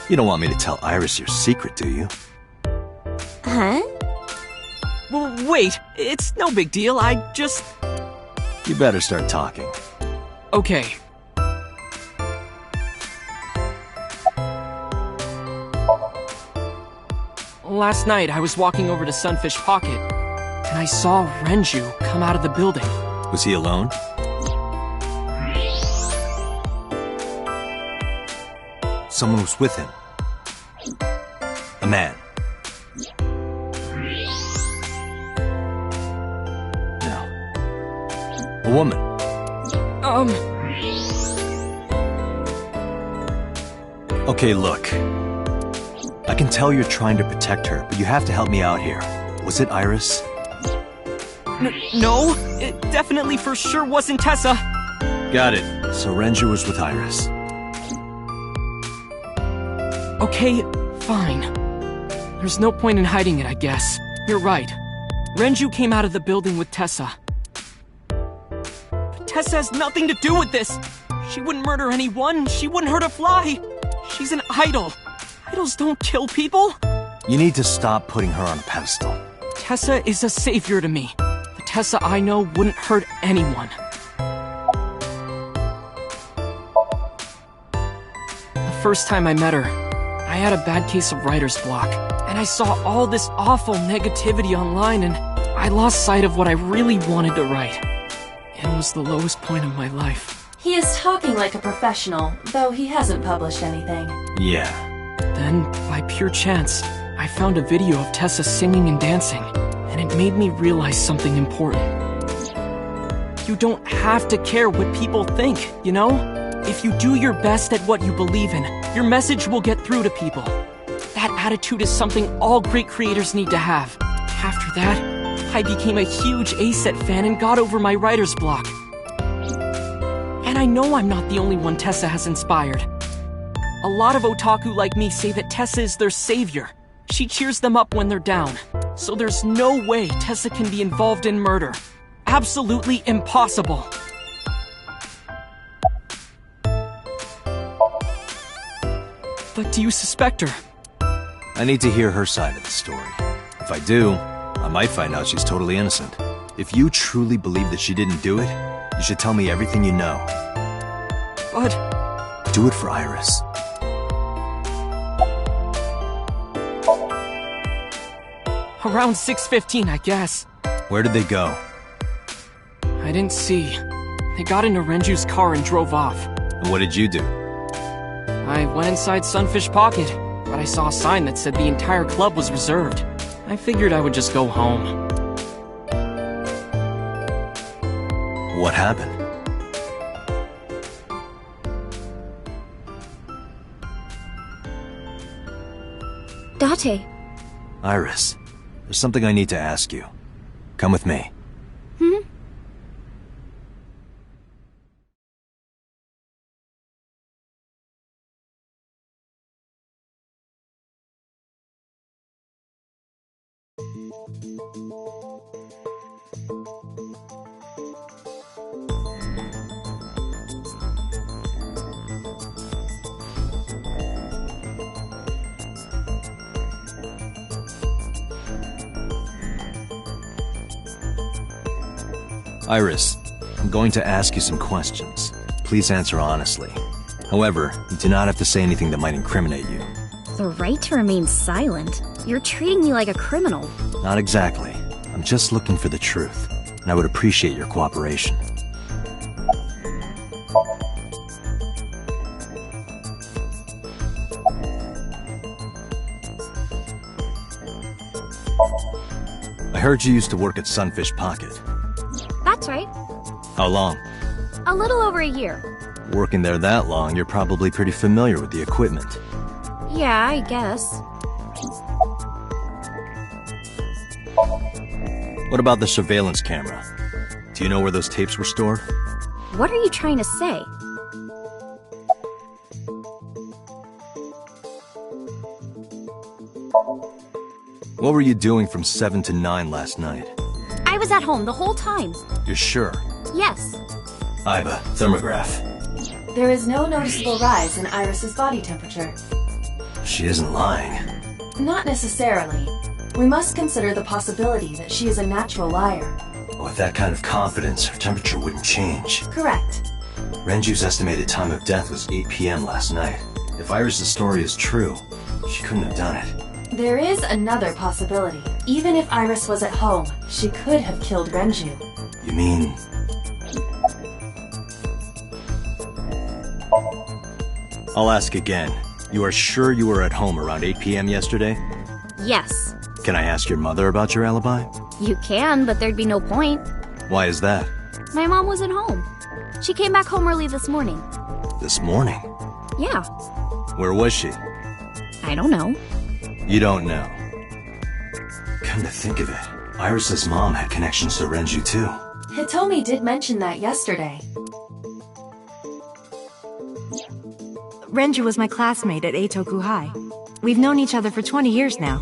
You don't want me to tell Iris your secret, do you? Huh? Well, wait, it's no big deal, I just... You better start talking. Okay. Last night, I was walking over to Sunfish Pocket, and I saw Renju come out of the building. Was he alone? Someone was with him. A man. No. A woman. Okay, look. I can tell you're trying to protect her, but you have to help me out here. Was it Iris? No, it definitely for sure wasn't Tessa. Got it. So Renju was with Iris. Okay, fine. There's no point in hiding it, I guess. You're right. Renju came out of the building with Tessa. But Tessa has nothing to do with this. She wouldn't murder anyone. She wouldn't hurt a fly. She's an idol. Idols don't kill people. You need to stop putting her on a pedestal. Tessa is a savior to me. The Tessa I know wouldn't hurt anyone. The first time I met her, I had a bad case of writer's block, and I saw all this awful negativity online, and I lost sight of what I really wanted to write. It was the lowest point of my life. He is talking like a professional, though he hasn't published anything. Yeah, Then, by pure chance, I found a video of Tessa singing and dancing, and it made me realize something important. You don't have to care what people think, you know? If you do your best at what you believe in, your message will get through to people. That attitude is something all great creators need to have. After that, I became a huge ACET fan and got over my writer's block. And I know I'm not the only one Tessa has inspired. A lot of otaku like me say that Tessa is their savior. She cheers them up when they're down. So there's no way Tessa can be involved in murder. Absolutely impossible. But do you suspect her? I need to hear her side of the story. If I do, I might find out she's totally innocent. If you truly believe that she didn't do it, you should tell me everything you know. But... do it for Iris. Around 6:15, I guess. Where did they go? I didn't see. They got into Renju's car and drove off. And what did you do? I went inside Sunfish Pocket, but I saw a sign that said the entire club was reserved. I figured I would just go home. What happened? Date. Iris, there's something I need to ask you. Come with me. Iris, I'm going to ask you some questions. Please answer honestly. However, you do not have to say anything that might incriminate you. The right to remain silent? You're treating me like a criminal. Not exactly. I'm just looking for the truth, and I would appreciate your cooperation. I heard you used to work at Sunfish Pocket. That's right. How long? A little over a year. Working there that long, you're probably pretty familiar with the equipment. Yeah, I guess. What about the surveillance camera? Do you know where those tapes were stored? What are you trying to say? What were you doing from 7 to 9 last night? I was at home the whole time. You're sure? Yes. Iva, thermograph. There is no noticeable rise in Iris's body temperature. She isn't lying. Not necessarily. We must consider the possibility that she is a natural liar. With that kind of confidence, her temperature wouldn't change. Correct. Renju's estimated time of death was 8 p.m. last night. If Iris' story is true, she couldn't have done it. There is another possibility. Even if Iris was at home, she could have killed Renju. You mean... I'll ask again. You are sure you were at home around 8 p.m. yesterday? Yes. Can I ask your mother about your alibi? You can, but there'd be no point. Why is that? My mom wasn't home. She came back home early this morning. This morning? Yeah. Where was she? I don't know. You don't know. Come to think of it, Iris' mom had connections to Renju too. Hitomi did mention that yesterday. Renju was my classmate at Eitoku High. We've known each other for 20 years now.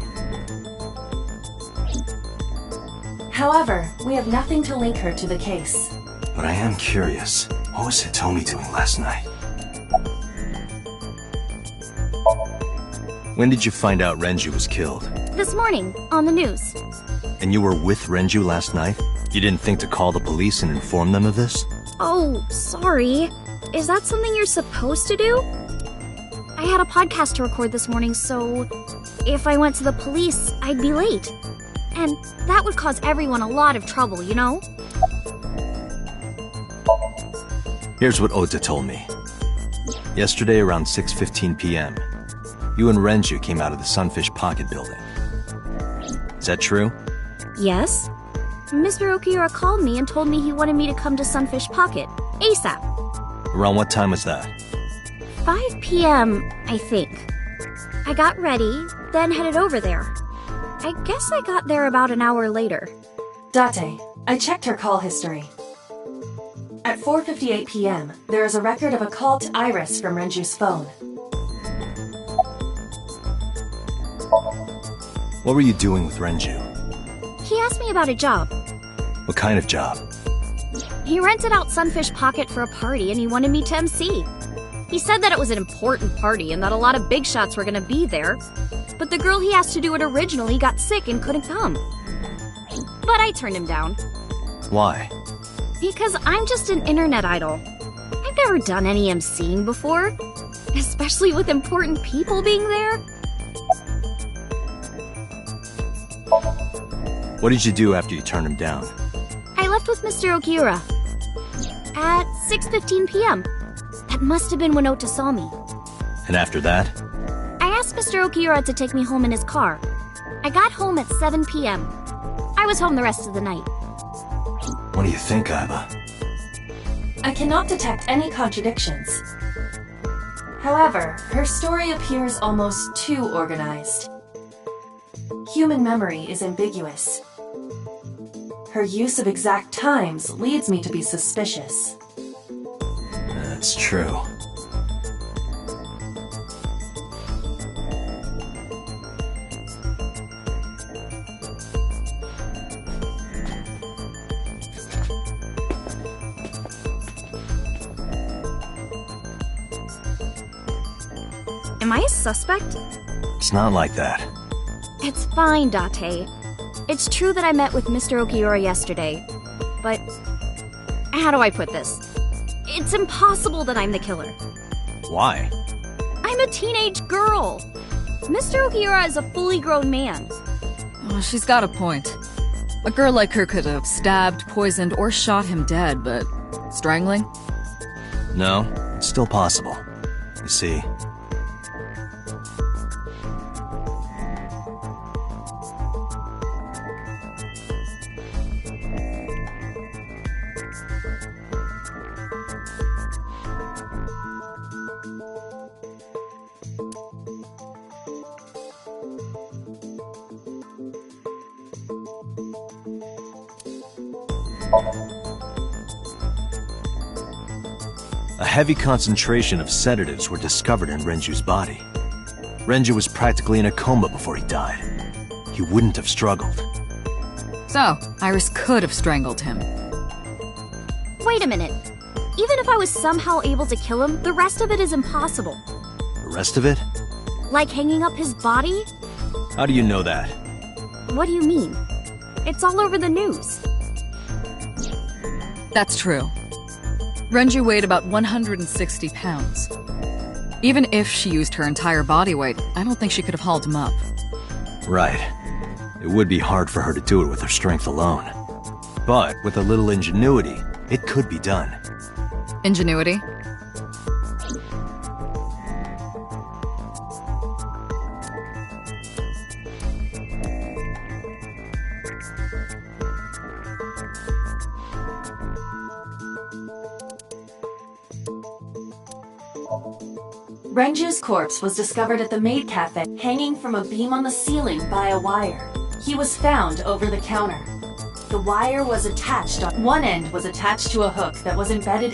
However, we have nothing to link her to the case. But I am curious, what was Hitomi doing last night? When did you find out Renju was killed? This morning, on the news. And you were with Renju last night? You didn't think to call the police and inform them of this? Oh, sorry. Is that something you're supposed to do? I had a podcast to record this morning, so if I went to the police, I'd be late. And that would cause everyone a lot of trouble, you know? Here's what Ota told me. Yesterday around 6:15 p.m., you and Renju came out of the Sunfish Pocket building. Is that true? Yes. Mr. Okiura called me and told me he wanted me to come to Sunfish Pocket, ASAP. Around what time was that? 5 p.m., I think. I got ready, then headed over there. I guess I got there about an hour later. Date, I checked her call history. At 4:58 p.m., there is a record of a call to Iris from Renju's phone. What were you doing with Renju? He asked me about a job. What kind of job? He rented out Sunfish Pocket for a party and he wanted me to MC. He said that it was an important party and that a lot of big shots were gonna be there, but the girl he asked to do it originally got sick and couldn't come. But I turned him down. Why? Because I'm just an internet idol. I've never done any MCing before, especially with important people being there. What did you do after you turned him down? I left with Mr. Okiura. At 6:15 p.m. That must have when Ota saw me. And after that? I asked Mr. Okiura to take me home in his car. I got home at 7 p.m. I was home the rest of the night. What do you think, Aiba? I cannot detect any contradictions. However, her story appears almost too organized. Human memory is ambiguous. Her use of exact times leads me to be suspicious. That's true. Am I a suspect? It's not like that. It's fine, Date. It's true that I met with Mr. Okiura yesterday, but how do I put this? It's impossible that I'm the killer. Why? I'm a teenage girl. Mr. Okiura is a fully grown man. Oh, she's got a point. A girl like her could have stabbed, poisoned, or shot him dead, but strangling? No, it's still possible. You see, a heavy concentration of sedatives were discovered in Renju's body. Renju was practically in a coma before he died. He wouldn't have struggled. So, Iris could have strangled him. Wait a minute. Even if I was somehow able to kill him, the rest of it is impossible. The rest of it? Like hanging up his body? How do you know that? What do you mean? It's all over the news. That's true. Renju weighed about 160 pounds. Even if she used her entire body weight, I don't think she could have hauled him up. Right. It would be hard for her to do it with her strength alone. But with a little ingenuity, it could be done. Ingenuity? Renju's corpse was discovered at the maid cafe, hanging from a beam on the ceiling by a wire. He was found over the counter. The wire was attached one end was attached to a hook that was embedded.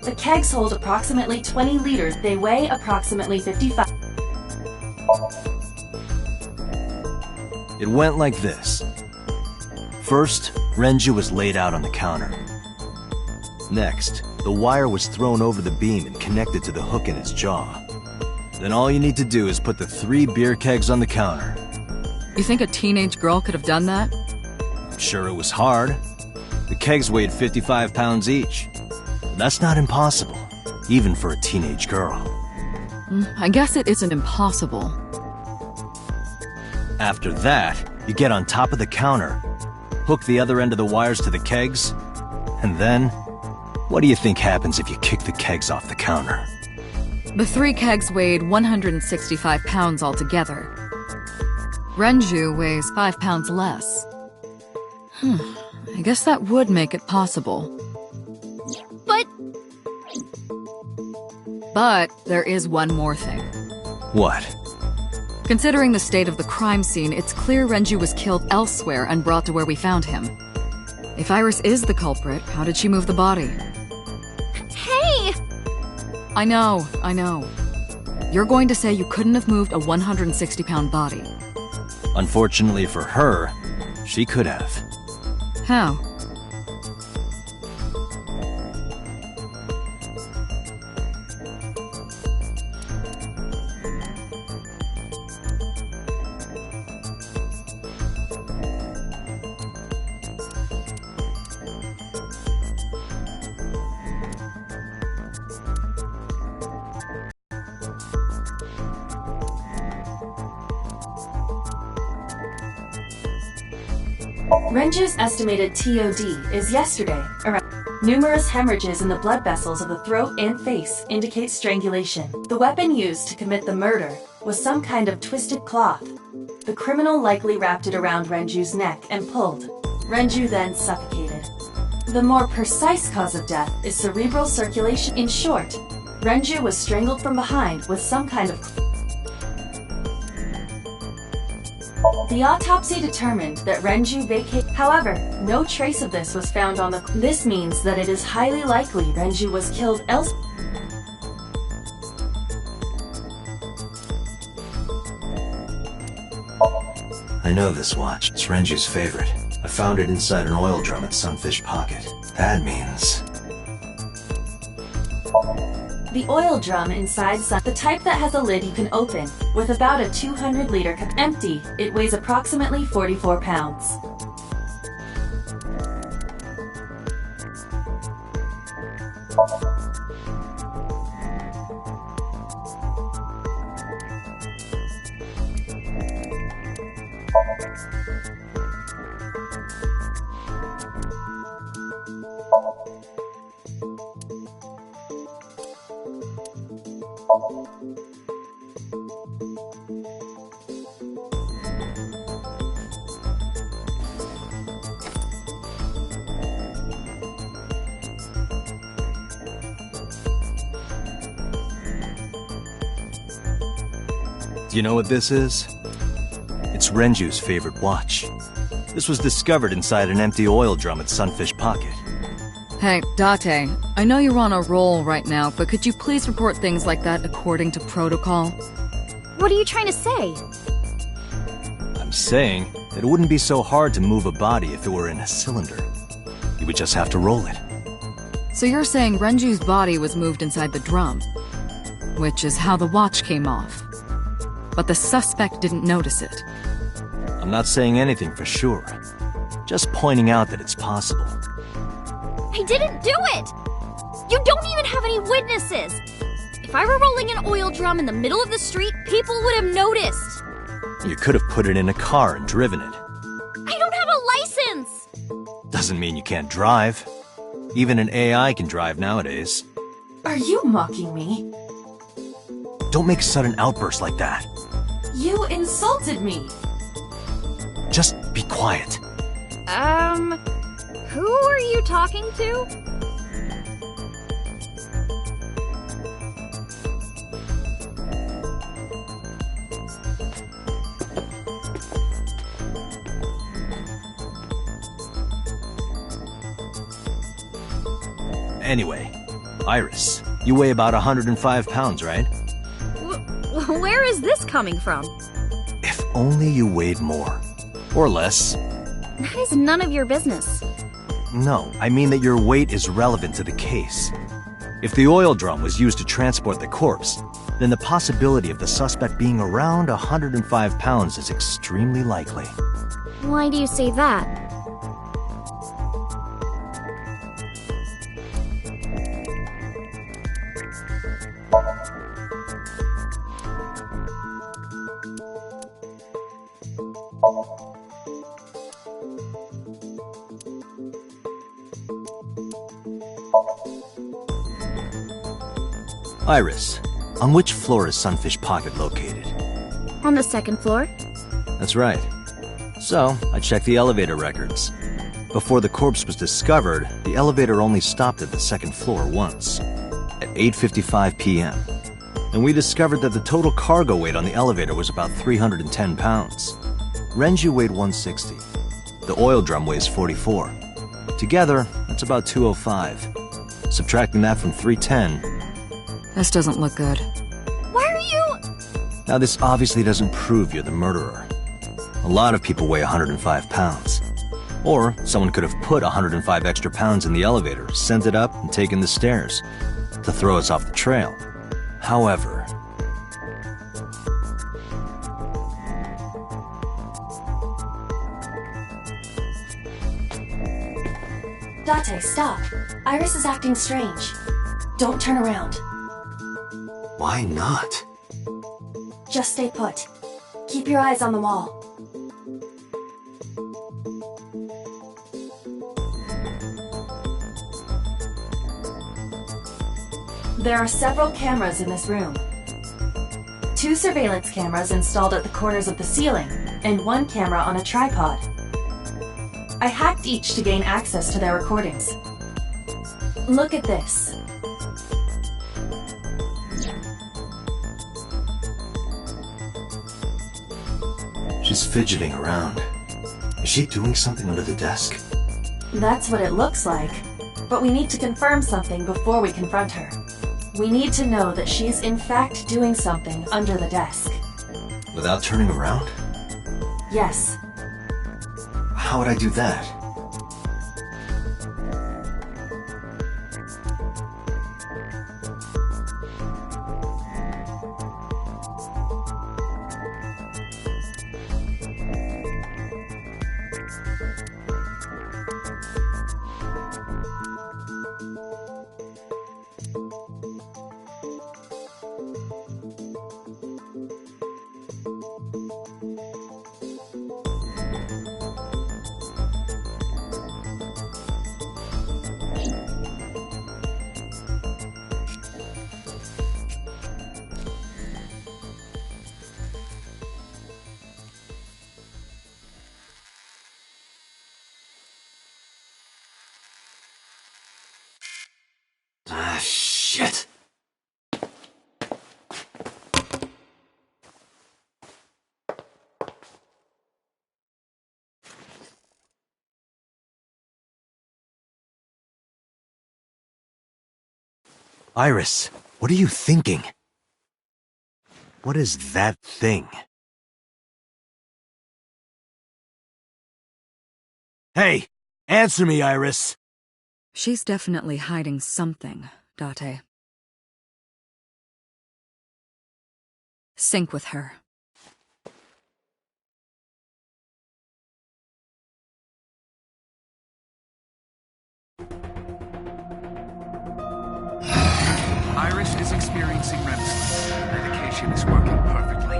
The kegs hold approximately 20 liters. They weigh approximately 55. It went like this. First, Renju was laid out on the counter. Next, the wire was thrown over the beam and connected to the hook in his jaw. Then all you need to do is put the 3 beer kegs on the counter. You think a teenage girl could have done that? I'm sure it was hard. The kegs weighed 55 pounds each. But that's not impossible, even for a teenage girl. I guess it isn't impossible. After that, you get on top of the counter, hook the other end of the wires to the kegs, and then, what do you think happens if you kick the kegs off the counter? The 3 kegs weighed 165 pounds altogether. Renju weighs 5 pounds less. I guess that would make it possible. But there is one more thing. What? Considering the state of the crime scene, it's clear Renju was killed elsewhere and brought to where we found him. If Iris is the culprit, how did she move the body? Hey! I know. You're going to say you couldn't have moved a 160-pound body. Unfortunately for her, she could have. How? Renju's estimated TOD is yesterday, around. Numerous hemorrhages in the blood vessels of the throat and face indicate strangulation. The weapon used to commit the murder was some kind of twisted cloth. The criminal likely wrapped it around Renju's neck and pulled. Renju then suffocated. The more precise cause of death is cerebral circulation. In short, Renju was strangled from behind with some kind of... The autopsy determined that Renju vacated. However, no trace of this was found on the... This means that it is highly likely Renju was killed elsewhere. I know this watch. It's Renju's favorite. I found it inside an oil drum at Sunfish Pocket. That means... The oil drum inside the type that has a lid you can open, with about a 200-liter cup empty. It weighs approximately 44 pounds. You know what this is? It's Renju's favorite watch. This was discovered inside an empty oil drum at Sunfish Pocket. Hey, Date, I know you're on a roll right now, but could you please report things like that according to protocol? What are you trying to say? I'm saying that it wouldn't be so hard to move a body if it were in a cylinder. You would just have to roll it. So you're saying Renju's body was moved inside the drum, which is how the watch came off. But the suspect didn't notice it. I'm not saying anything for sure. Just pointing out that it's possible. I didn't do it! You don't even have any witnesses! If I were rolling an oil drum in the middle of the street, people would have noticed! You could have put it in a car and driven it. I don't have a license! Doesn't mean you can't drive. Even an AI can drive nowadays. Are you mocking me? Don't make sudden outbursts like that. You insulted me! Just be quiet. Who are you talking to? Anyway, Iris, you weigh about 105 pounds, right? Where is this coming from? If only you weighed more. Or less. That is none of your business. No, I mean that your weight is relevant to the case. If the oil drum was used to transport the corpse, then the possibility of the suspect being around 105 pounds is extremely likely. Why do you say that? Iris, On which floor is Sunfish Pocket located? On the second floor. That's right. So, I checked the elevator records. Before the corpse was discovered, the elevator only stopped at the second floor once, at 8:55 p.m. And we discovered that the total cargo weight on the elevator was about 310 pounds. Renju weighed 160. The oil drum weighs 44. Together, that's about 205. Subtracting that from 310... This doesn't look good. Why are you... Now, this obviously doesn't prove you're the murderer. A lot of people weigh 105 pounds. Or someone could have put 105 extra pounds in the elevator, sent it up, and taken the stairs to throw us off the trail. However... Date, stop. Iris is acting strange. Don't turn around. Why not? Just stay put. Keep your eyes on the wall. There are several cameras in this room. 2 surveillance cameras installed at the corners of the ceiling, and 1 camera on a tripod. I hacked each to gain access to their recordings. Look at this. She's fidgeting around. Is she doing something under the desk? That's what it looks like. But we need to confirm something before we confront her. We need to know that she's in fact doing something under the desk. Without turning around? Yes. How would I do that? Ah, shit. Iris, what are you thinking? What is that thing? Hey, answer me, Iris. She's definitely hiding something, Date. Sync with her. Iris is experiencing REM sleep. Medication is working perfectly.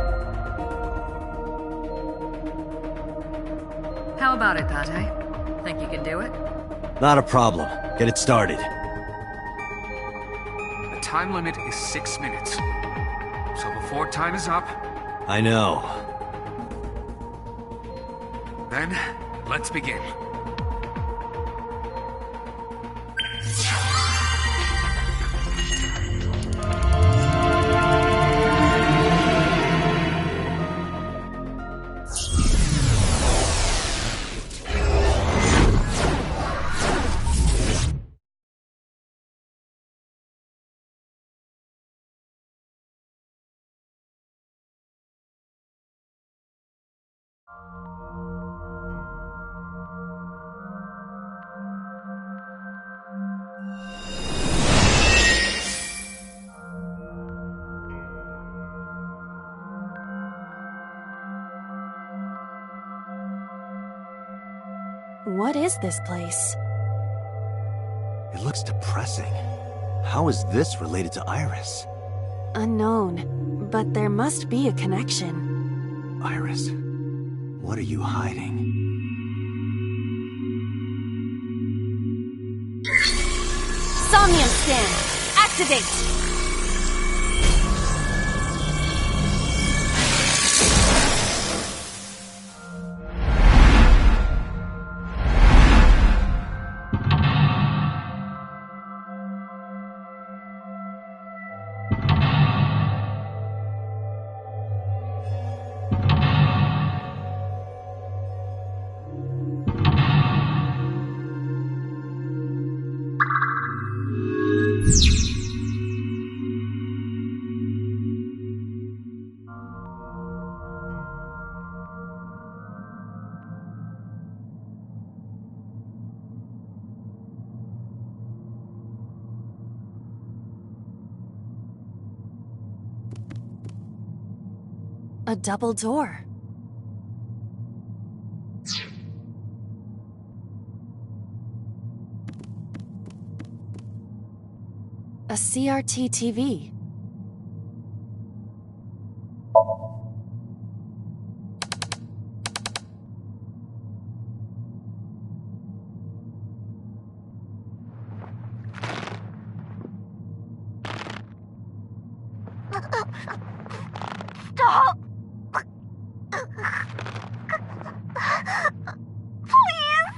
How about it, Date? Think you can do it? Not a problem. Get it started. The time limit is 6 minutes. So before time is up... I know. Then, let's begin. What is this place? It looks depressing. How is this related to Iris? Unknown, but there must be a connection. Iris, what are you hiding? SOMNIUM scan! Activate! A double door. A CRT TV. Stop! Please!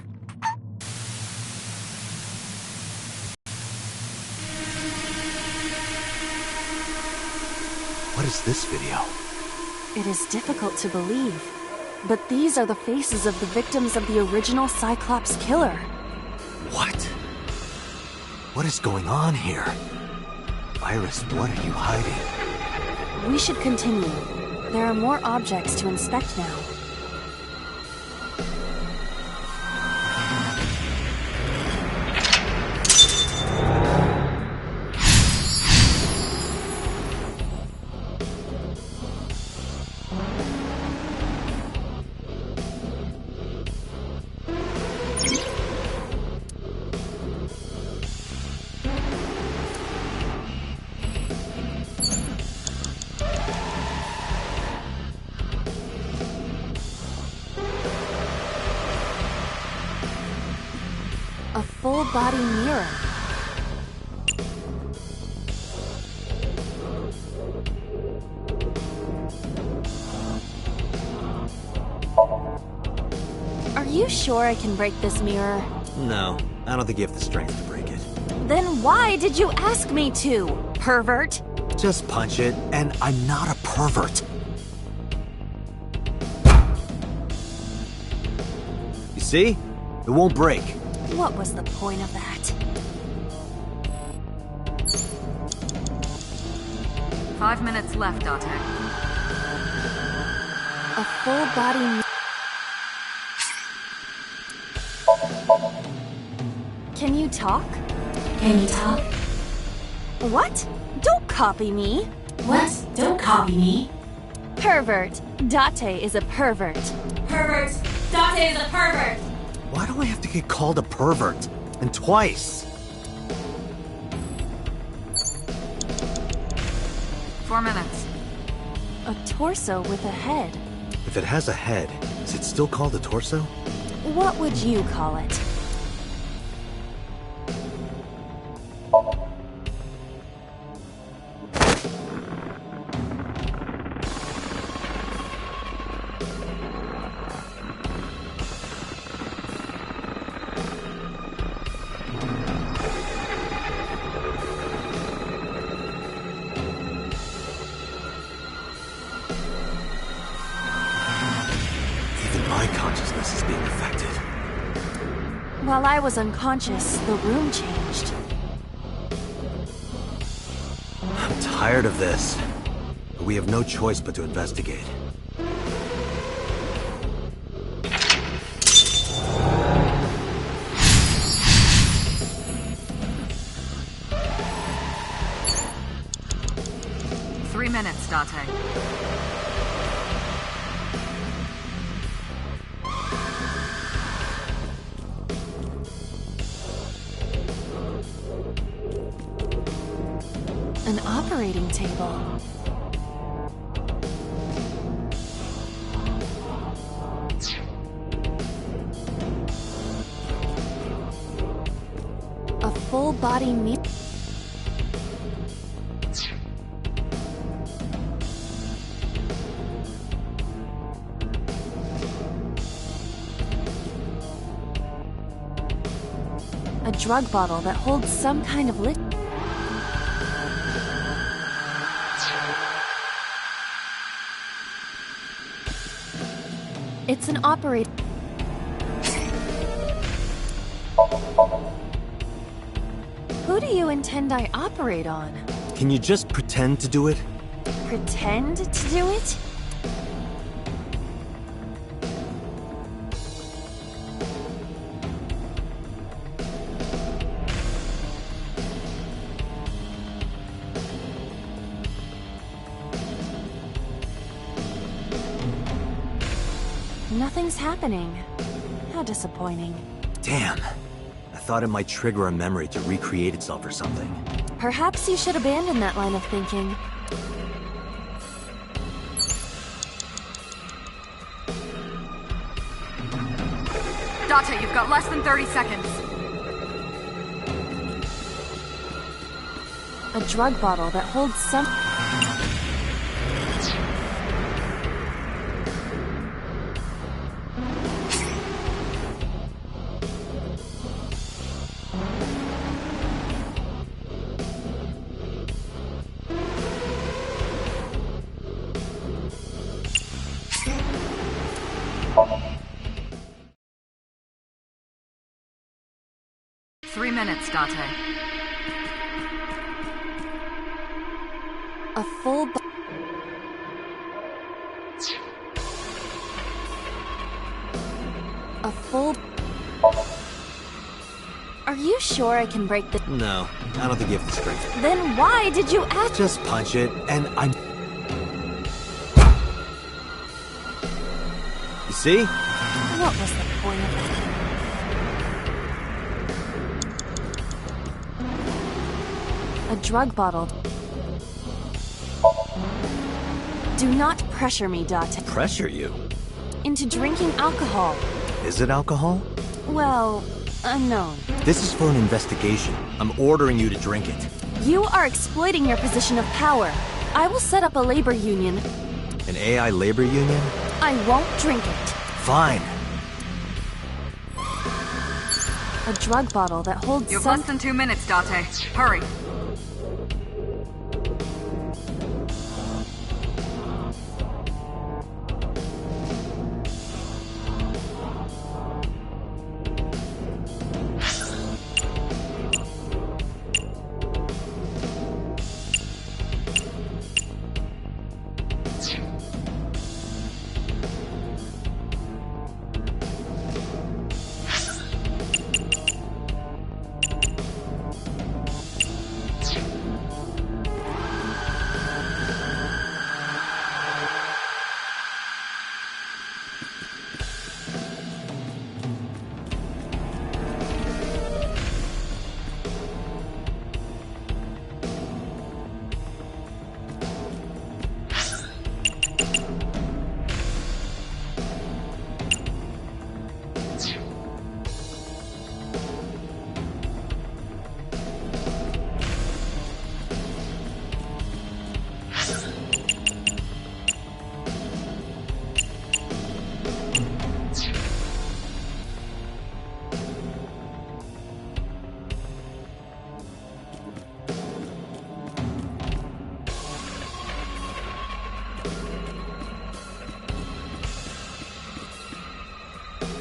What is this video? It is difficult to believe, but these are the faces of the victims of the original Cyclops killer. What? What is going on here? Iris, what are you hiding? We should continue. There are more objects to inspect now. A full-body mirror. Are you sure I can break this mirror? No, I don't think you have the strength to break it. Then why did you ask me to, pervert? Just punch it, and I'm not a pervert. You see? It won't break. What was the point of that? Five minutes left, Date. A full-body... Can you talk? Can you talk? What? Don't copy me. What? Don't copy me. Pervert. Date is a pervert. Pervert. Date is a pervert. Why do I have to get called a pervert? And twice? 4 minutes. A torso with a head. If it has a head, is it still called a torso? What would you call it? My consciousness is being affected. While I was unconscious, the room changed. I'm tired of this. But we have no choice but to investigate. Three minutes, Date. An operating table. A full-body mirror. A drug bottle that holds some kind of liquid. It's an operator. Who do you intend I operate on? Can you just pretend to do it? Pretend to do it? Nothing's happening. How disappointing. Damn. I thought it might trigger a memory to recreate itself or something. Perhaps you should abandon that line of thinking. Date, you've got less than 30 seconds. A drug bottle that holds some... Three minutes, Date. A full... A full... Are you sure I can break the... No, I don't think you have the strength. Then why did you ask... Just punch it, and I'm... You see? What was the point of that? A drug bottle. Do not pressure me, Date. Pressure you? Into drinking alcohol. Is it alcohol? Well, unknown. This is for an investigation. I'm ordering you to drink it. You are exploiting your position of power. I will set up a labor union. An AI labor union? I won't drink it. Fine. A drug bottle that holds You have less than 2 minutes, Date. Hurry.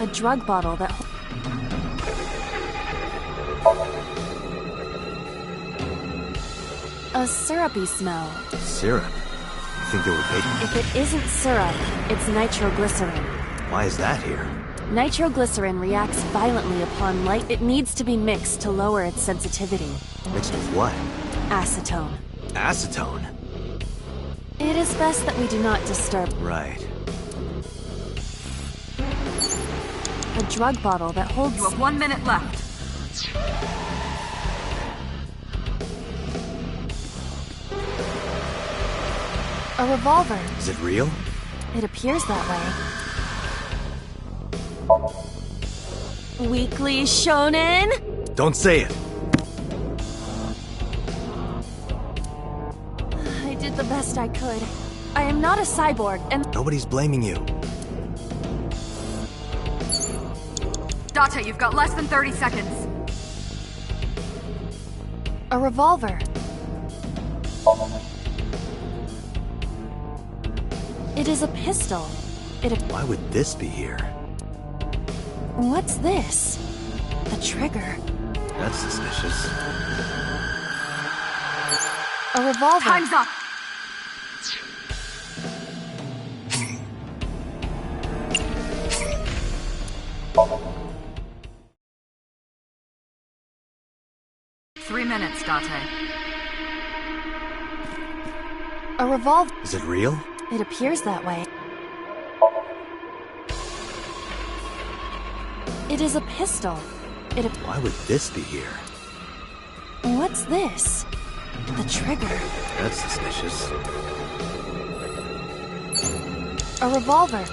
a drug bottle that... A syrupy smell. Syrup? You think they were baking? If it isn't syrup, it's nitroglycerin. Why is that here? Nitroglycerin reacts violently upon light. It needs to be mixed to lower its sensitivity. Mixed with what? Acetone. Acetone? It is best that we do not disturb. Right. A drug bottle that holds... You have 1 minute left. A revolver. Is it real? It appears that way. Weekly Shonen? Don't say it! I did the best I could. I am not a cyborg, and... Nobody's blaming you. Date, you've got less than 30 seconds. A revolver. It is a pistol. Why would this be here? What's this? The trigger. That's suspicious. A revolver. Time's up! Three minutes, Date. A revolver. Is it real? It appears that way. It is a pistol. Why would this be here? What's this? The trigger. That's suspicious. A revolver.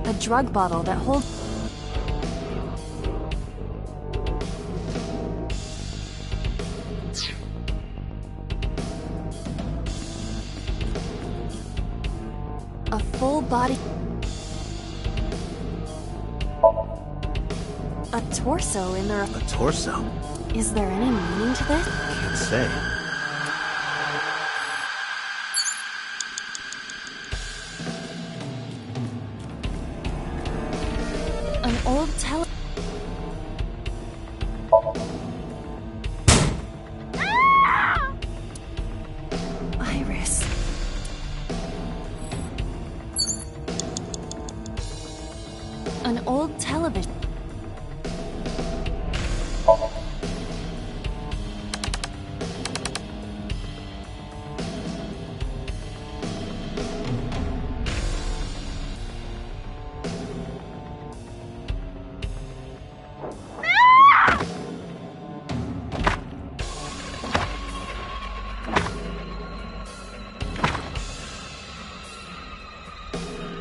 A drug bottle that holds... a full body... A torso in there... A torso? Is there any meaning to this? Can't say. An old Iris. An old television.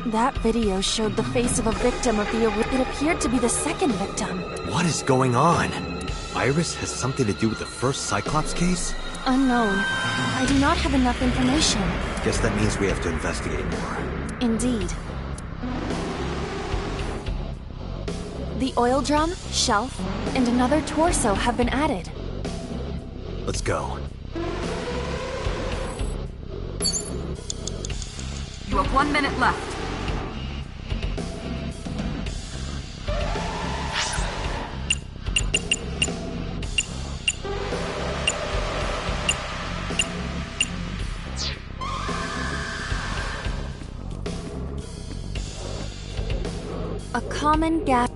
That video showed the face of a victim of the... It appeared to be the second victim. What is going on? Iris has something to do with the first Cyclops case? Unknown. I do not have enough information. Guess that means we have to investigate more. Indeed. The oil drum, shelf, and another torso have been added. Let's go. You have 1 minute left. A common gas...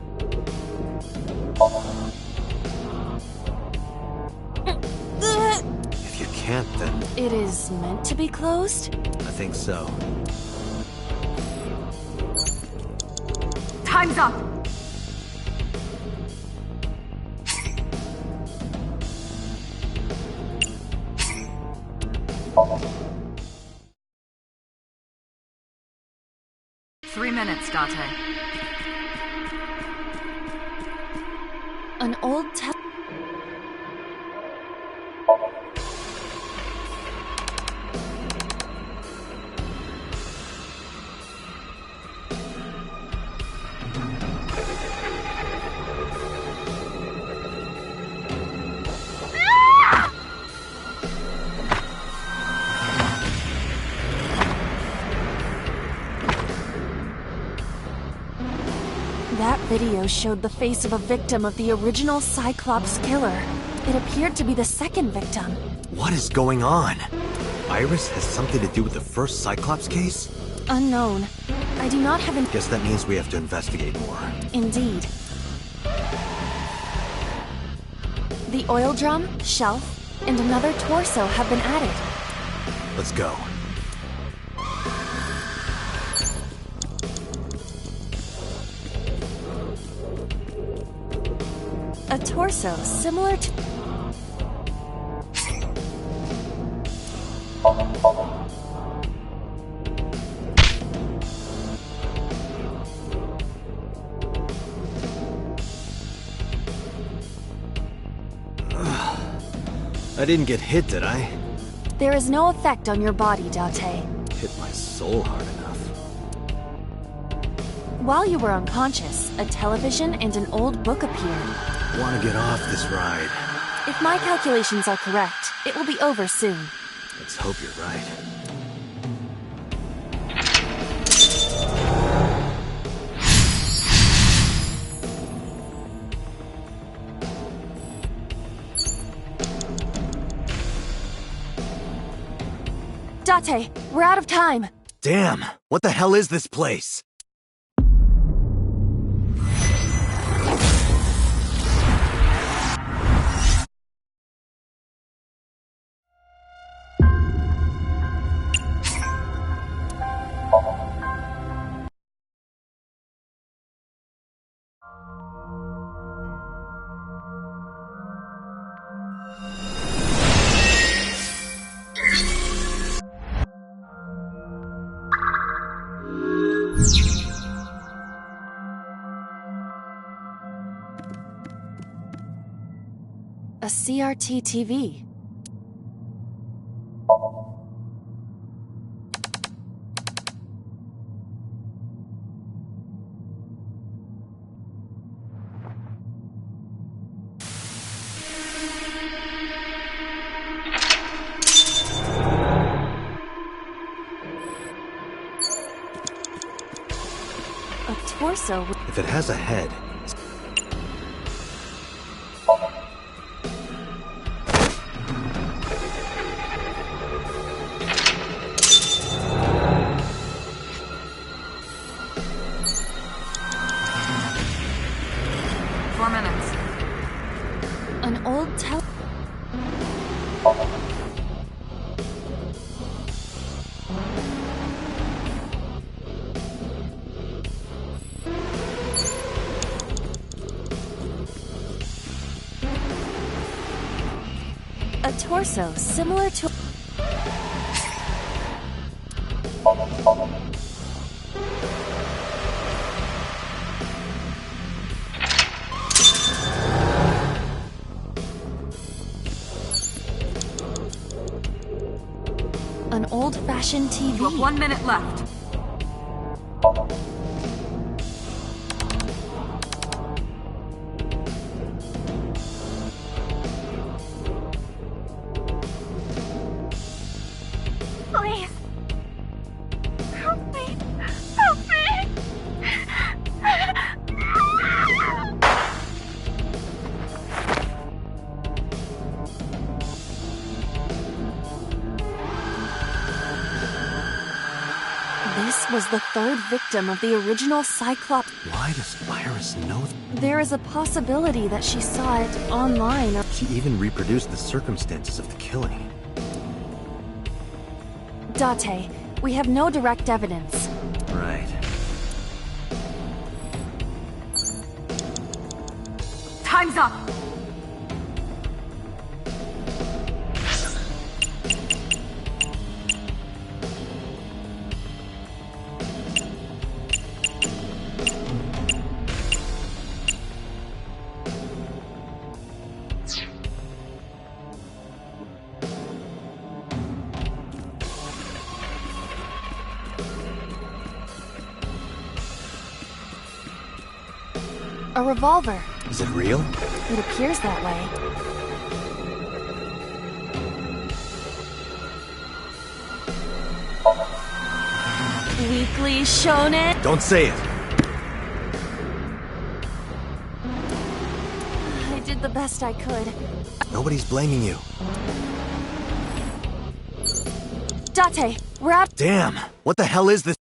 If you can't, then... It is meant to be closed? I think so. Time's up! Three minutes, Date. An old That video showed the face of a victim of the original Cyclops killer. It appeared to be the second victim. What is going on? Iris has something to do with the first Cyclops case? Unknown. I do not have... Guess that means we have to investigate more. Indeed. The oil drum, shelf, and another torso have been added. Let's go. A torso similar to... I didn't get hit, did I? There is no effect on your body, Date. Hit my soul hard enough. While you were unconscious, a television and an old book appeared. Want to get off this ride. If my calculations are correct, it will be over soon. Let's hope you're right. Date, we're out of time. Damn! What the hell is this place? A CRT TV. A torso. If it has a head, An old A torso similar to an old-fashioned TV. You have 1 minute left. Please. Help me. Help me. This was the third victim of the original Cyclops. why does Iris know? There is a possibility that she saw it online or... She even reproduced the circumstances of the killing. Date, we have no direct evidence. Right. Time's up! A revolver. Is it real? It appears that way. Weekly Shonen. Don't say it! I did the best I could. Nobody's blaming you. Date, we're out. Damn! What the hell is this?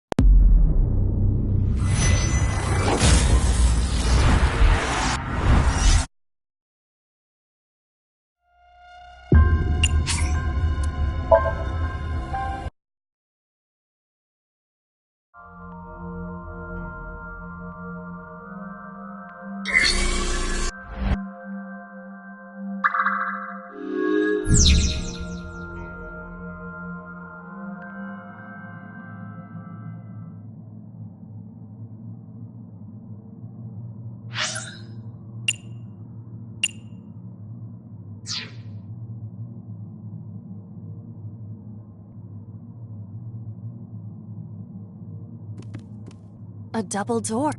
A double door.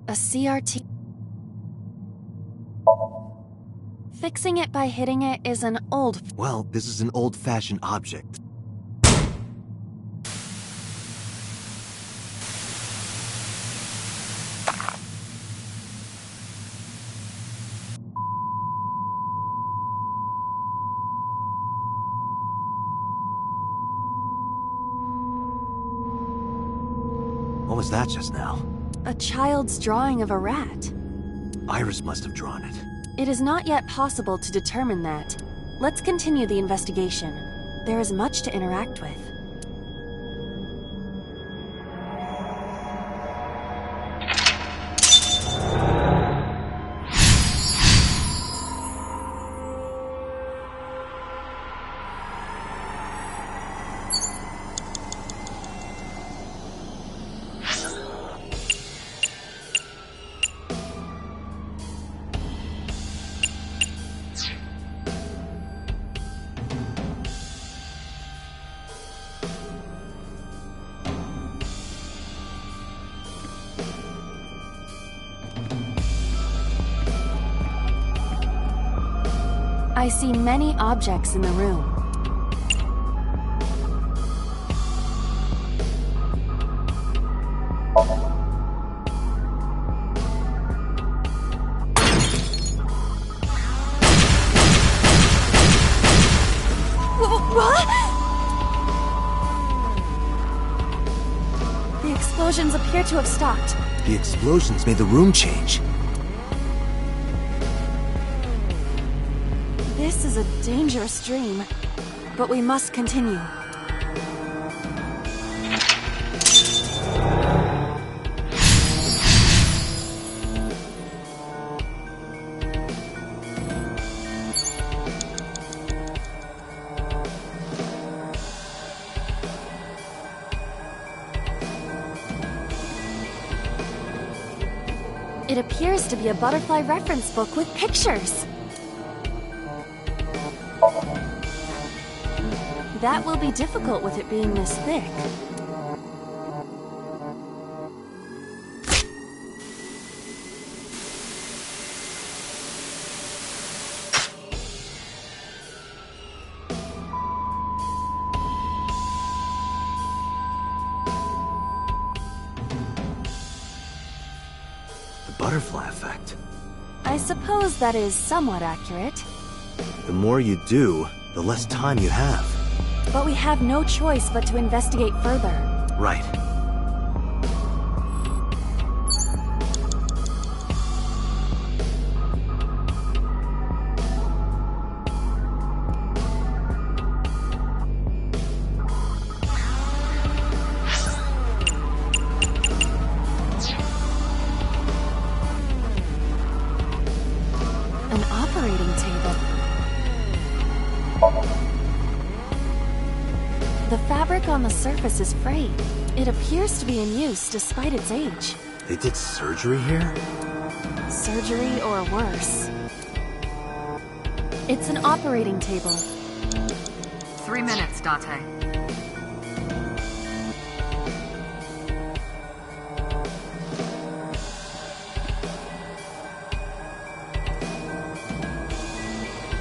A CRT. Fixing it by hitting it is an old... Well, this is an old-fashioned object. What was that just now? A child's drawing of a rat. Iris must have drawn it. It is not yet possible to determine that. Let's continue the investigation. There is much to interact with. I see many objects in the room. What? The explosions appear to have stopped. The explosions made the room change. This is a dangerous dream, but we must continue. It appears to be a butterfly reference book with pictures. That will be difficult with it being this thick. The butterfly effect. I suppose that is somewhat accurate. The more you do, the less time you have. But we have no choice but to investigate further. Right. An operating table. The fabric on the surface is frayed. It appears to be in use despite its age. They did surgery here? Surgery or worse. It's an operating table. 3 minutes, Date.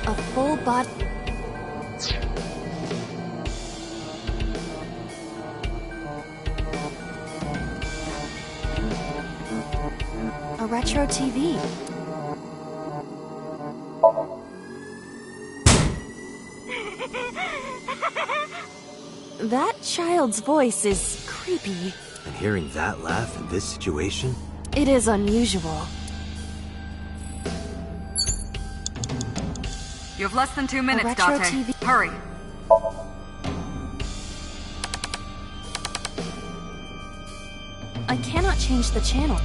A full body. A retro TV. That child's voice is creepy. And hearing that laugh in this situation? It is unusual. You have less than 2 minutes, retro Date. TV. Hurry. I cannot change the channel.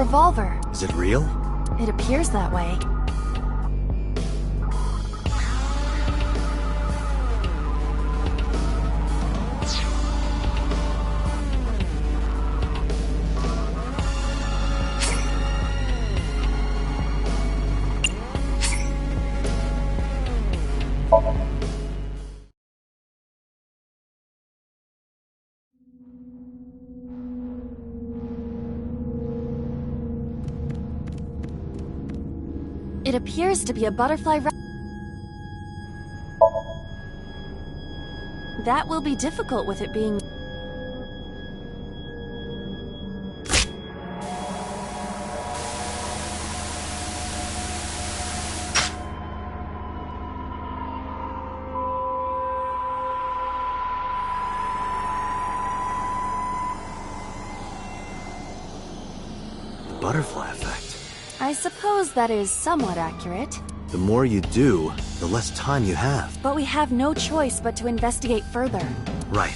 revolver. Is it real? It appears that way. It appears to be a butterfly That will be difficult with it being... The butterfly effect. I suppose that is somewhat accurate. The more you do, the less time you have. But we have no choice but to investigate further. Right.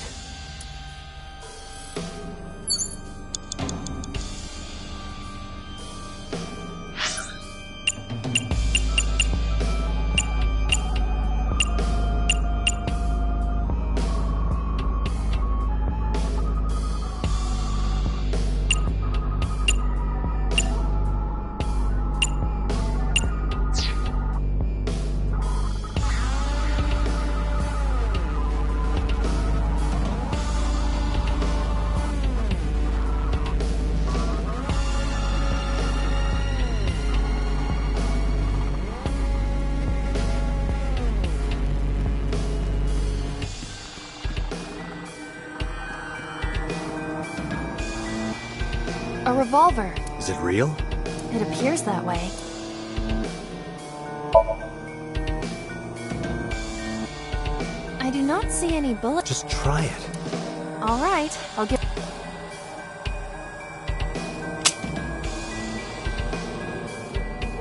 A revolver. Is it real? It appears that way. I do not see any bullets. Just try it. All right, I'll give...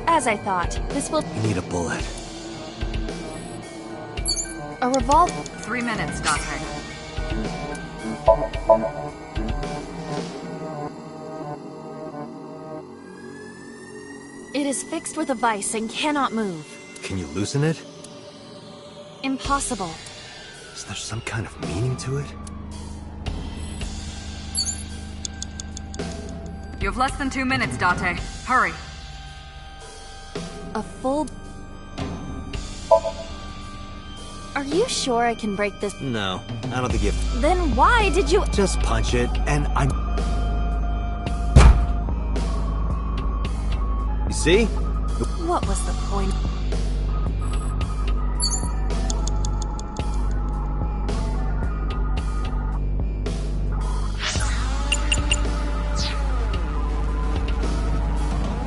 As I thought, this will... You need a bullet. A revolver. 3 minutes, Doctor. It is fixed with a vise and cannot move. Can you loosen it? Impossible. Is there some kind of meaning to it? You have less than 2 minutes, Date. Hurry. A full... Are you sure I can break this? No, I don't think you... Then why did you... Just punch it, and I'm... You see? What was the point?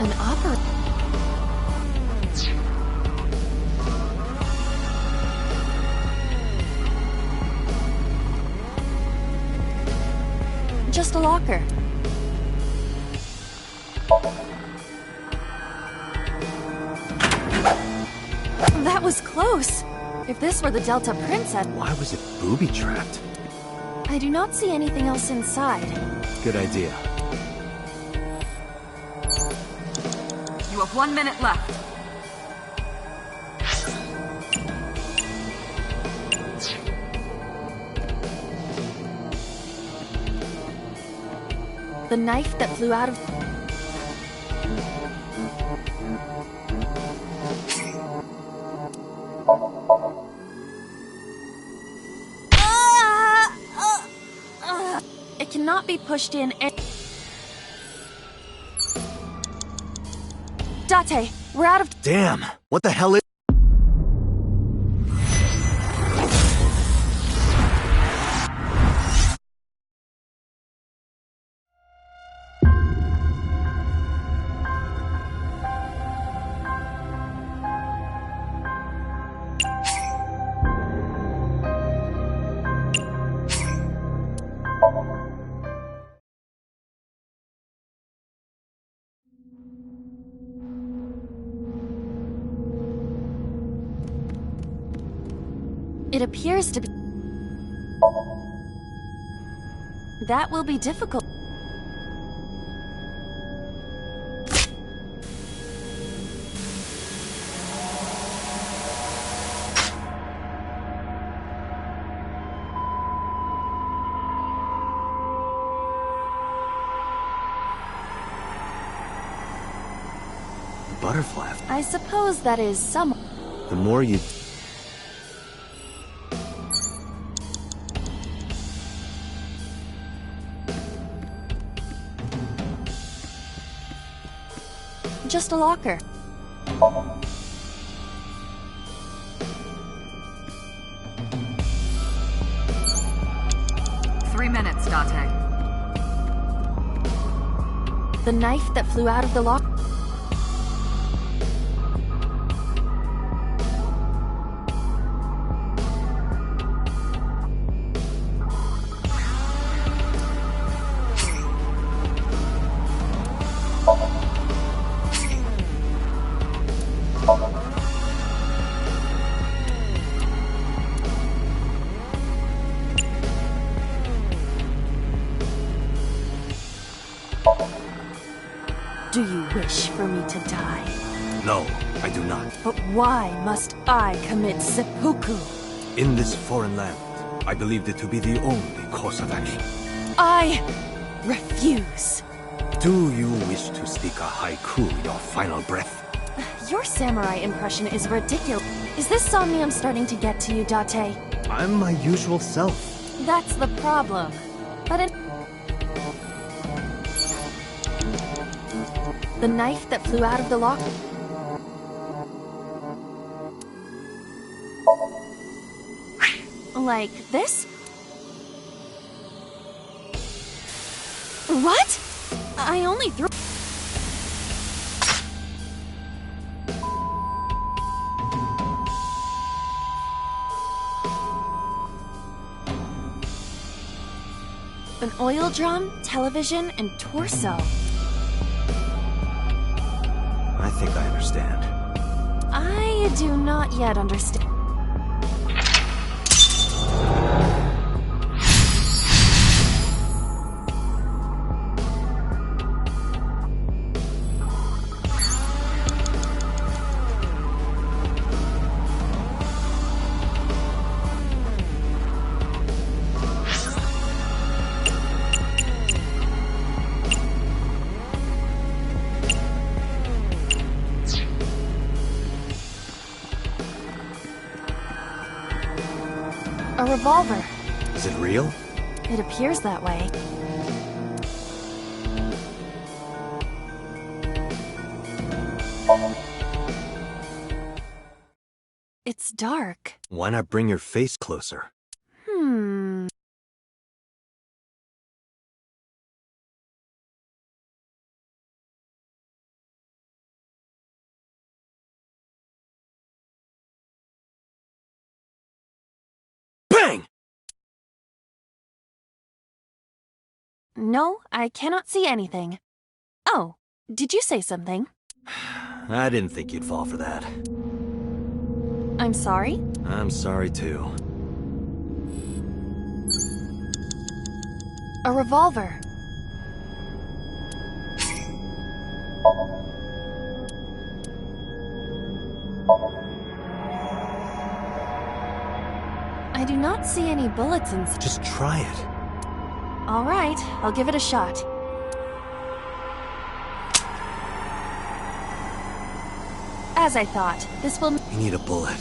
An opera... Just a locker. That was close. If this were the Delta Princess... Why was it booby-trapped? I do not see anything else inside. Good idea. You have 1 minute left. The knife that flew out of... It cannot be pushed in and... Date, we're out of... Damn! What the hell is... It appears to be... That will be difficult. butterfly. I suppose that is some... The more you... Just a locker. Minutes, Date. The knife that flew out of the lock. Do you wish for me to die? No, I do not. But why must I commit seppuku? In this foreign land, I believed it to be the only course of action. I refuse. Do you wish to speak a haiku your final breath? Your samurai impression is ridiculous. Is this somnium starting to get to you, Date? I'm my usual self. That's the problem. But it... The knife that flew out of the lock... Like this? What? I only threw... An oil drum, television, and torso. I think I understand. I do not yet understand. A revolver. Is it real? It appears that way. It's dark. Why not bring your face closer? Bang! No, I cannot see anything. Oh, did you say something? I didn't think you'd fall for that. I'm sorry? I'm sorry too. A revolver. I do not see any bullets inside. Just try it. All right, I'll give it a shot. As I thought, this will... We need a bullet.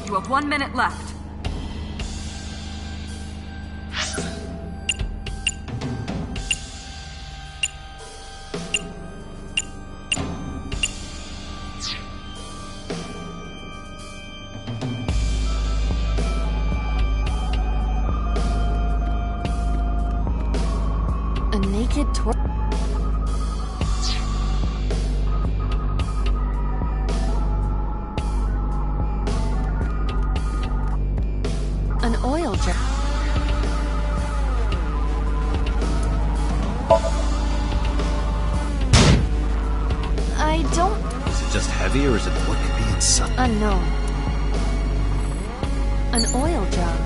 You have 1 minute left. A naked torso. An oil jar. I don't... Is it just heavy or is it what could be inside? Unknown. An oil drum.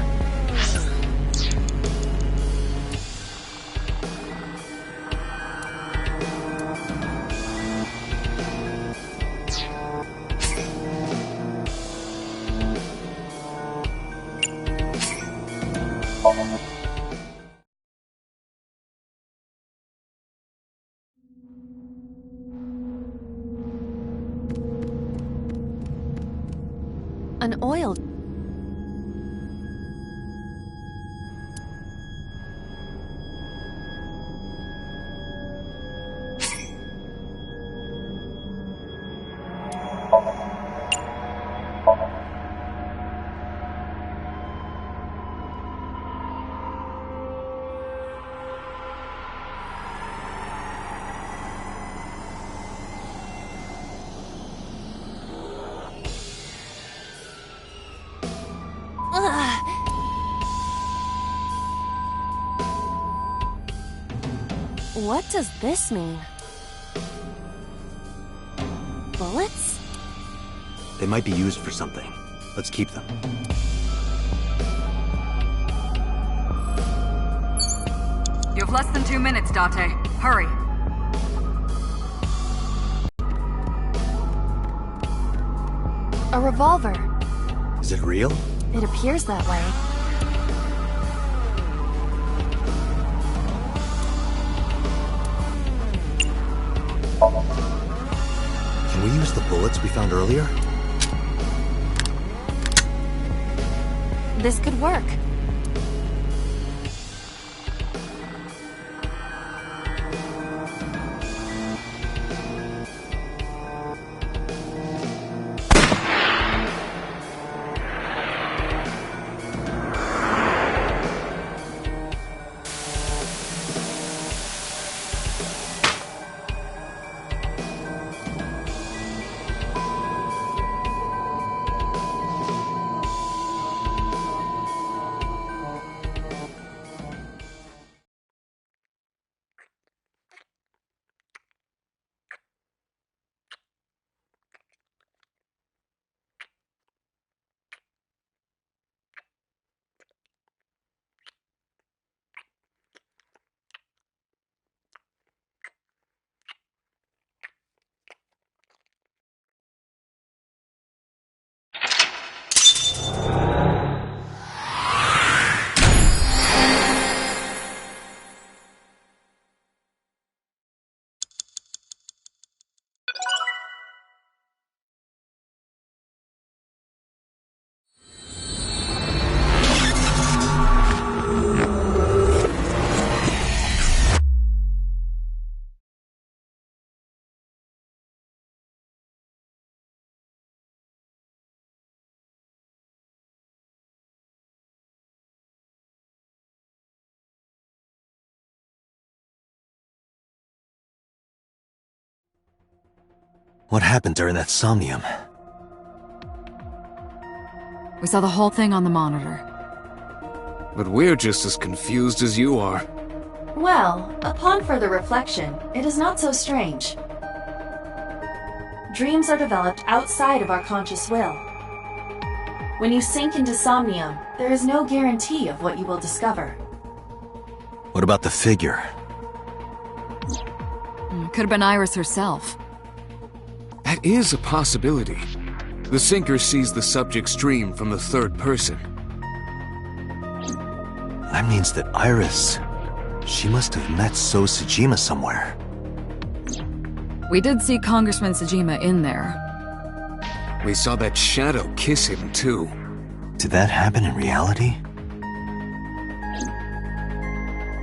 An oil... What does this mean? Bullets? They might be used for something. Let's keep them. You have less than 2 minutes, Date. Hurry. A revolver. Is it real? It appears that way. Can we use the bullets we found earlier? This could work. What happened during that somnium? We saw the whole thing on the monitor. But we're just as confused as you are. Well, upon further reflection, it is not so strange. Dreams are developed outside of our conscious will. When you sink into somnium, there is no guarantee of what you will discover. What about the figure? Could have been Iris herself. That is a possibility. The sinker sees the subject's dream from the third person. That means that Iris... She must have met So Sejima somewhere. We did see Congressman Sejima in there. We saw that shadow kiss him, too. Did that happen in reality?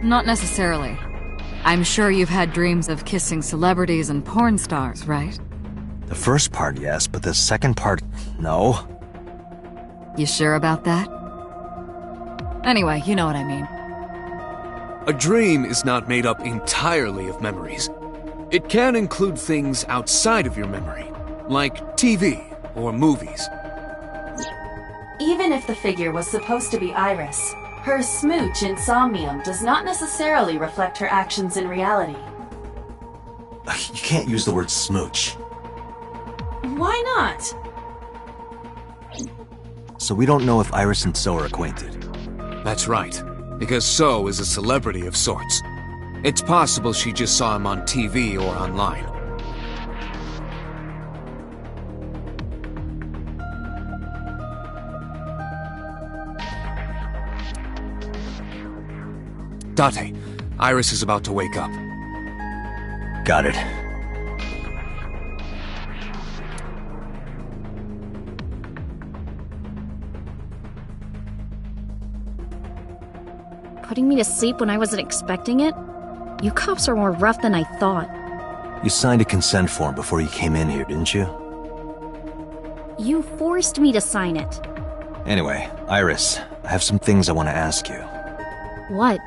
Not necessarily. I'm sure you've had dreams of kissing celebrities and porn stars, right? The first part, yes, but the second part, no. You sure about that? Anyway, you know what I mean. A dream is not made up entirely of memories. It can include things outside of your memory, like TV or movies. Even if the figure was supposed to be Iris, her smooch in somnium does not necessarily reflect her actions in reality. You can't use the word smooch. Why not? So we don't know if Iris and So are acquainted. That's right, because So is a celebrity of sorts. It's possible she just saw him on TV or online. Date, Iris is about to wake up. Got it. putting me to sleep when I wasn't expecting it? You cops are more rough than I thought. You signed a consent form before you came in here, didn't you? You forced me to sign it. Anyway, Iris, I have some things I want to ask you. What?